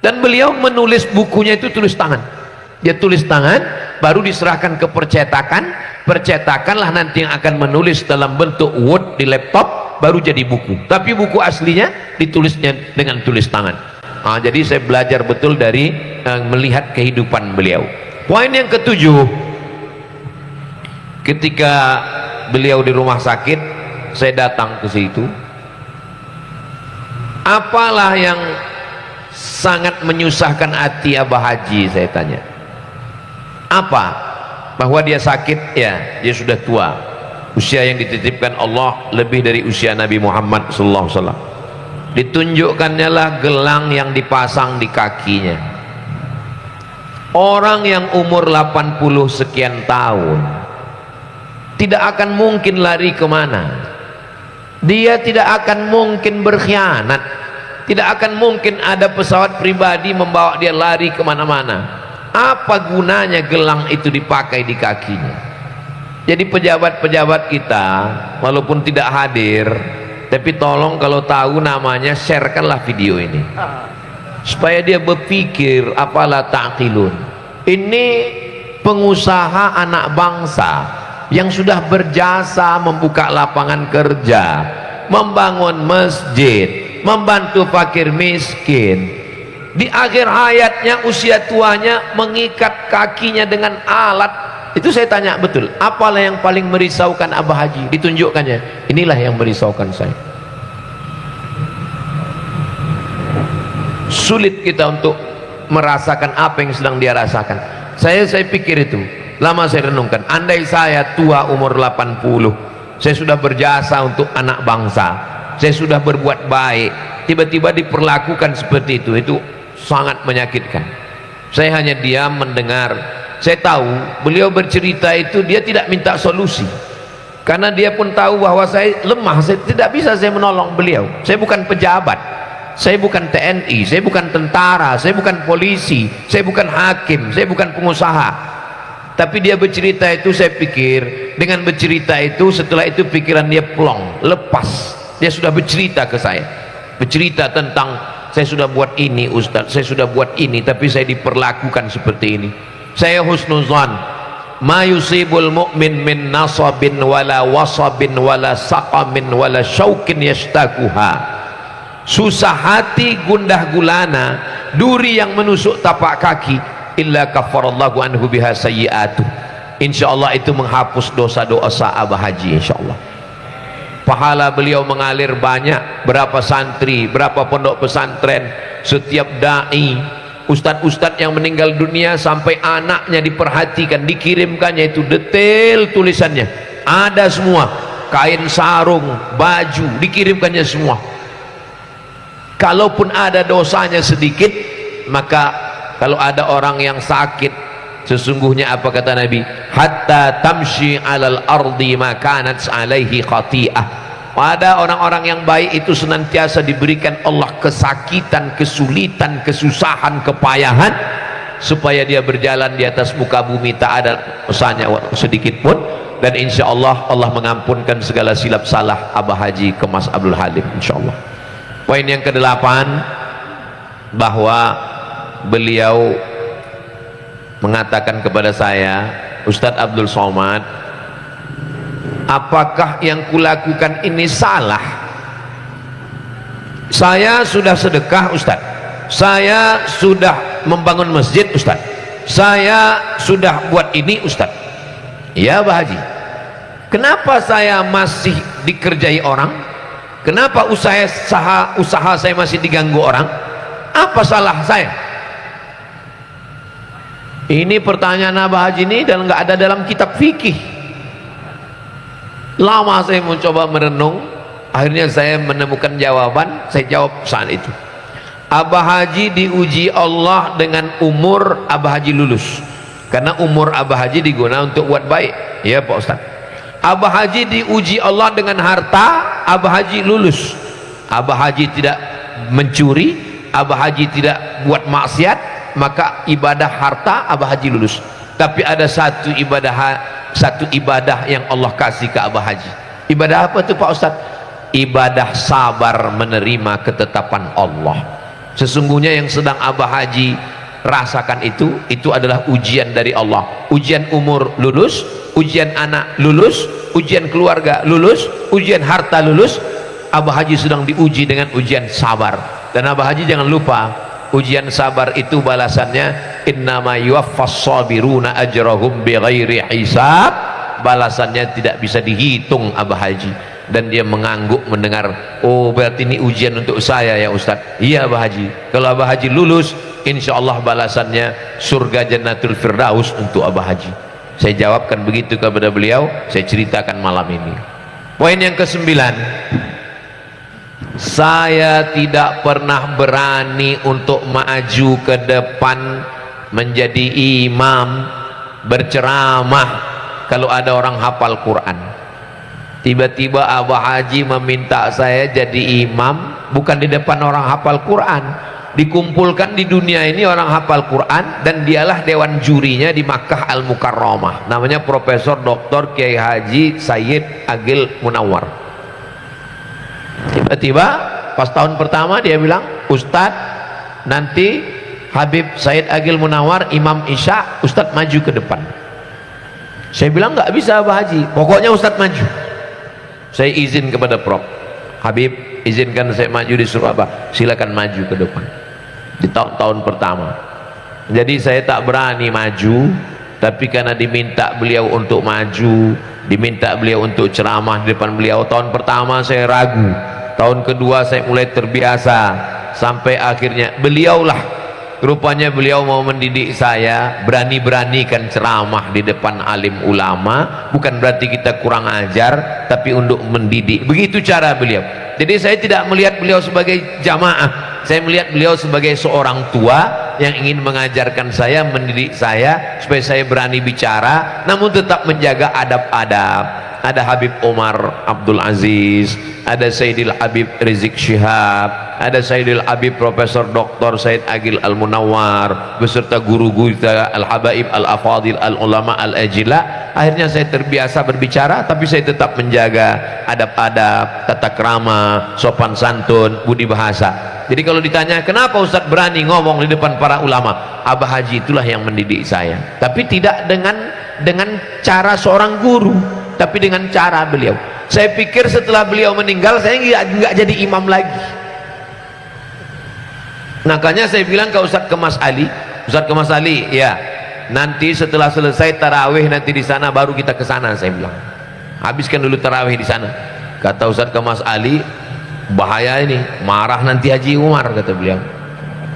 Dan beliau menulis bukunya itu tulis tangan. Dia tulis tangan, baru diserahkan ke percetakan. Percetakanlah nanti yang akan menulis dalam bentuk Word di laptop, baru jadi buku. Tapi buku aslinya ditulisnya dengan tulis tangan. Jadi saya belajar betul dari melihat kehidupan beliau. Poin yang ketujuh, ketika beliau di rumah sakit, saya datang ke situ. Apalah yang sangat menyusahkan hati Abah Haji, saya tanya. Apa? Bahwa dia sakit, ya, dia sudah tua. Usia yang dititipkan Allah lebih dari usia Nabi Muhammad SAW. Ditunjukkannya lah gelang yang dipasang di kakinya. Orang yang umur 80 sekian tahun tidak akan mungkin lari kemana. Dia tidak akan mungkin berkhianat. Tidak akan mungkin ada pesawat pribadi membawa dia lari kemana-mana. Apa gunanya gelang itu dipakai di kakinya? Jadi pejabat-pejabat kita walaupun tidak hadir, tapi tolong kalau tahu namanya, sharekanlah video ini supaya dia berpikir, apalah ta'qilun. Ini pengusaha anak bangsa yang sudah berjasa membuka lapangan kerja, membangun masjid, membantu fakir miskin. Di akhir hayatnya, usia tuanya, mengikat kakinya dengan alat. Itu saya tanya betul, apalah yang paling merisaukan Abah Haji? Ditunjukkannya, inilah yang merisaukan saya. Sulit kita untuk merasakan apa yang sedang dia rasakan. Saya pikir itu, lama saya renungkan, andai saya tua umur 80, saya sudah berjasa untuk anak bangsa, saya sudah berbuat baik, tiba-tiba diperlakukan seperti itu sangat menyakitkan. Saya hanya diam mendengar. Saya tahu beliau bercerita itu, dia tidak minta solusi, karena dia pun tahu bahwa saya lemah, saya tidak bisa saya menolong beliau. Saya bukan pejabat, saya bukan TNI, saya bukan tentara, saya bukan polisi, saya bukan hakim, saya bukan pengusaha. Tapi dia bercerita itu, saya pikir dengan bercerita itu, setelah itu pikiran dia plong, lepas. Dia sudah bercerita ke saya, bercerita tentang, saya sudah buat ini Ustaz, saya sudah buat ini, tapi saya diperlakukan seperti ini. Saya husnuzan, ma yusibul mu'min min nasabin wala wasabin wala saqamin wala syaukin yashtakuha. Susah hati, gundah gulana, duri yang menusuk tapak kaki, illa kafarallahu anhu biha sayyi'atuh. Insyaallah itu menghapus dosa-dosa Abah Haji, insyaallah. Pahala beliau mengalir banyak. Berapa santri, berapa pondok pesantren, setiap dai, ustadz-ustadz yang meninggal dunia, sampai anaknya diperhatikan, dikirimkannya itu detail tulisannya, ada semua, kain sarung, baju, dikirimkannya semua. Kalaupun ada dosanya sedikit, maka kalau ada orang yang sakit, sesungguhnya apa kata Nabi, hatta tamshi alal ardi makanat alaihi khati'ah. Pada orang-orang yang baik itu senantiasa diberikan Allah kesakitan, kesulitan, kesusahan, kepayahan, supaya dia berjalan di atas muka bumi tak ada dosanya sedikit pun. Dan insya Allah Allah mengampunkan segala silap salah Abah Haji ke Mas Abdul Halim, insya Allah. Poin yang ke-8, bahwa beliau mengatakan kepada saya, Ustadz Abdul Somad, apakah yang kulakukan ini salah? Saya sudah sedekah Ustadz, saya sudah membangun masjid Ustadz, saya sudah buat ini Ustadz. Ya Pak Haji, kenapa saya masih dikerjai orang? Kenapa usaha saya masih diganggu orang? Apa salah saya? Ini pertanyaan Abah Haji ini, dan nggak ada dalam kitab fikih. Lama saya mencoba merenung, akhirnya saya menemukan jawaban. Saya jawab saat itu, Abah Haji diuji Allah dengan umur Abah Haji lulus, karena umur Abah Haji digunakan untuk buat baik, ya Pak Ustaz. Abah Haji diuji Allah dengan harta, Abah Haji lulus. Abah Haji tidak mencuri, Abah Haji tidak buat maksiat, maka ibadah harta Abah Haji lulus. Tapi ada satu ibadah yang Allah kasih ke Abah Haji. Ibadah apa itu Pak Ustaz? Ibadah sabar menerima ketetapan Allah. Sesungguhnya yang sedang Abah Haji rasakan itu adalah ujian dari Allah. Ujian umur lulus, ujian anak lulus, ujian keluarga lulus, ujian harta lulus. Abah Haji sedang diuji dengan ujian sabar. Dan Abah Haji jangan lupa, ujian sabar itu balasannya innama yuwaffas sabiruna ajrahum bighairi hisab, balasannya tidak bisa dihitung Abah Haji. Dan dia mengangguk mendengar, oh berarti ini ujian untuk saya ya Ustadz. Iya Abah Haji, kalau Abah Haji lulus insya Allah balasannya surga Jannatul Firdaus untuk Abah Haji. Saya jawabkan begitu kepada beliau, saya ceritakan malam ini. Poin yang ke-9, saya tidak pernah berani untuk maju ke depan menjadi imam berceramah kalau ada orang hafal Quran. Tiba-tiba Abah Haji meminta saya jadi imam, bukan di depan orang hafal Quran. Dikumpulkan di dunia ini orang hafal Quran, dan dialah dewan jurinya di Makkah Al-Mukarramah, namanya Profesor Dr. Kiai Haji Sayyid Agil Munawar. Tiba-tiba pas tahun pertama dia bilang, Ustadz nanti Habib Sayyid Agil Munawar imam Isya, Ustadz maju ke depan. Saya bilang nggak bisa Abah Haji, pokoknya Ustadz maju. Saya izin kepada Prof. Habib, izinkan saya maju, disuruh Abah, silakan maju ke depan di tahun-tahun pertama. Jadi saya tak berani maju, tapi karena diminta beliau untuk maju, diminta beliau untuk ceramah di depan beliau, tahun pertama saya ragu, tahun kedua saya mulai terbiasa, sampai akhirnya beliaulah, rupanya beliau mau mendidik saya, berani-beranikan ceramah di depan alim ulama, bukan berarti kita kurang ajar, tapi untuk mendidik. Begitu cara beliau. Jadi saya tidak melihat beliau sebagai jamaah, saya melihat beliau sebagai seorang tua yang ingin mengajarkan saya, mendidik saya, supaya saya berani bicara, namun tetap menjaga adab-adab. Ada Habib Omar Abdul Aziz, ada Sayyidil Habib Rizik Syihab, ada Sayyidil Habib Profesor Dr. Sayyid Agil Al-Munawar, beserta guru-guru kita Al-Habaib Al-Afadil Al-Ulama Al-Ajila. Akhirnya saya terbiasa berbicara, tapi saya tetap menjaga adab-adab, tata krama, sopan santun, budi bahasa. Jadi kalau ditanya kenapa Ustadz berani ngomong di depan para ulama, Abah Haji itulah yang mendidik saya, tapi tidak dengan cara seorang guru, tapi dengan cara beliau. Saya pikir setelah beliau meninggal saya nggak jadi imam lagi. Makanya saya bilang ke Ustadz Kemas Ali, Ustadz Kemas Ali, ya nanti setelah selesai tarawih nanti di sana baru kita ke sana. Saya bilang habiskan dulu tarawih di sana. Kata Ustadz Kemas Ali, bahaya ini, marah nanti Haji Umar, kata beliau.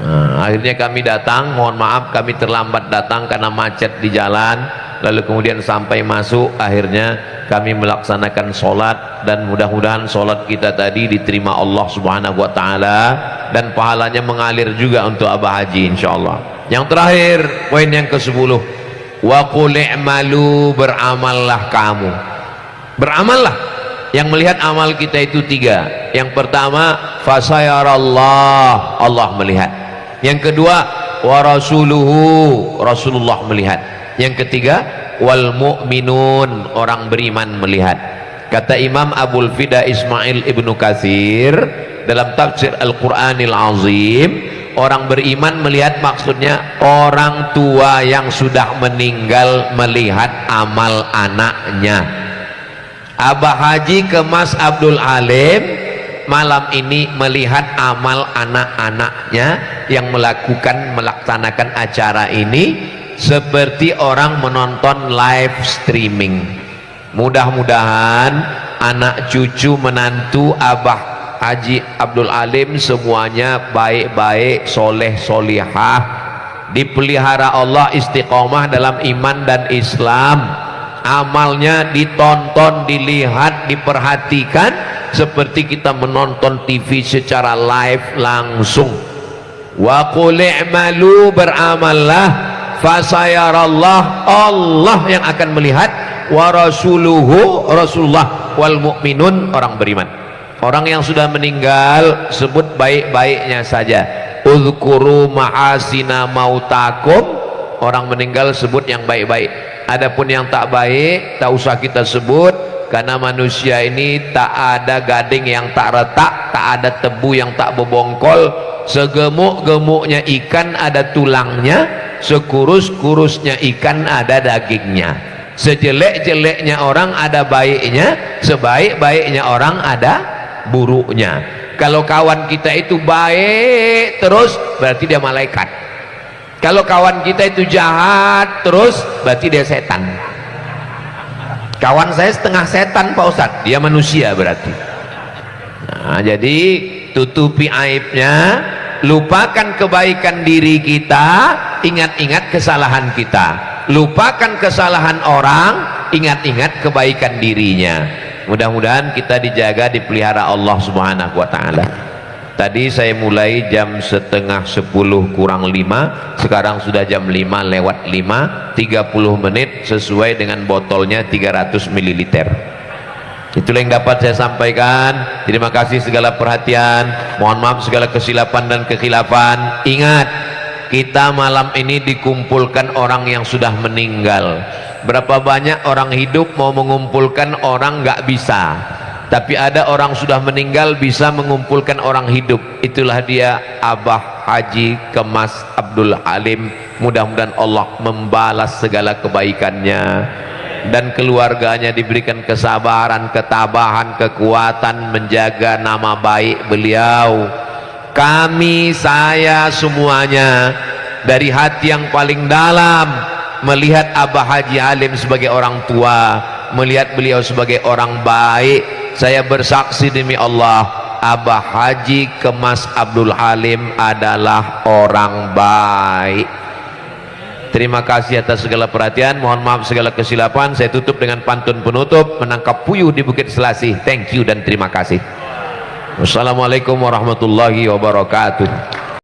Nah, akhirnya kami datang, mohon maaf kami terlambat datang karena macet di jalan, lalu kemudian sampai masuk, akhirnya kami melaksanakan sholat, dan mudah-mudahan sholat kita tadi diterima Allah Subhanahu wa ta'ala, dan pahalanya mengalir juga untuk Abah Haji insyaallah. Yang terakhir, poin yang ke-10, wa qul i'malu, beramallah kamu, beramallah. Yang melihat amal kita itu 3. Yang pertama, fasayarallah, Allah melihat. Yang kedua, wa rasuluhu, Rasulullah melihat. Yang ketiga, wal mu'minun, orang beriman melihat. Kata Imam Abul Fida Ismail Ibnu Katsir dalam tafsir Al-Qur'anil Azim, orang beriman melihat maksudnya orang tua yang sudah meninggal melihat amal anaknya. Abah Haji ke Mas Abdul Alim malam ini melihat amal anak-anaknya yang melaksanakan acara ini seperti orang menonton live streaming. Mudah-mudahan anak cucu menantu Abah Haji Abdul Alim semuanya baik-baik, soleh solihah, dipelihara Allah, istiqomah dalam iman dan Islam, amalnya ditonton, dilihat, diperhatikan seperti kita menonton TV secara live langsung. Wa qul i'malu, beramallah, fasayarallah, Allah yang akan melihat, wa rasuluhu, Rasulullah, wal mu'minun, orang beriman. Orang yang sudah meninggal sebut baik-baiknya saja. Uzkuru ma'asina mautakum, orang meninggal sebut yang baik-baik. Adapun yang tak baik tak usah kita sebut, karena manusia ini tak ada gading yang tak retak, tak ada tebu yang tak bebongkol. Segemuk-gemuknya ikan ada tulangnya, sekurus-kurusnya ikan ada dagingnya, sejelek-jeleknya orang ada baiknya, sebaik-baiknya orang ada buruknya. Kalau kawan kita itu baik terus, berarti dia malaikat. Kalau kawan kita itu jahat terus, berarti dia setan. Kawan saya setengah setan Pak Ustadz, dia manusia berarti. Nah, jadi tutupi aibnya, lupakan kebaikan diri kita, ingat-ingat kesalahan kita. Lupakan kesalahan orang, ingat-ingat kebaikan dirinya. Mudah-mudahan kita dijaga, dipelihara Allah Subhanahu wa taala. Tadi saya mulai jam setengah 10 kurang 5, sekarang sudah jam 5 lewat 5, 30 menit sesuai dengan botolnya 300 ml. Itulah yang dapat saya sampaikan. Terima kasih segala perhatian, mohon maaf segala kesilapan dan kekhilafan. Ingat, kita malam ini dikumpulkan orang yang sudah meninggal. Berapa banyak orang hidup mau mengumpulkan orang nggak bisa, tapi ada orang sudah meninggal bisa mengumpulkan orang hidup. Itulah dia Abah Haji Kemas Abdul Halim. Mudah-mudahan Allah membalas segala kebaikannya dan keluarganya diberikan kesabaran, ketabahan, kekuatan menjaga nama baik beliau. Kami, saya semuanya dari hati yang paling dalam melihat Abah Haji Halim sebagai orang tua, melihat beliau sebagai orang baik. Saya bersaksi demi Allah, Abah Haji Kemas Abdul Halim adalah orang baik. Terima kasih atas segala perhatian, mohon maaf segala kesilapan. Saya tutup dengan pantun penutup, menangkap puyuh di Bukit Selasih. Thank you dan terima kasih. Wassalamualaikum warahmatullahi wabarakatuh.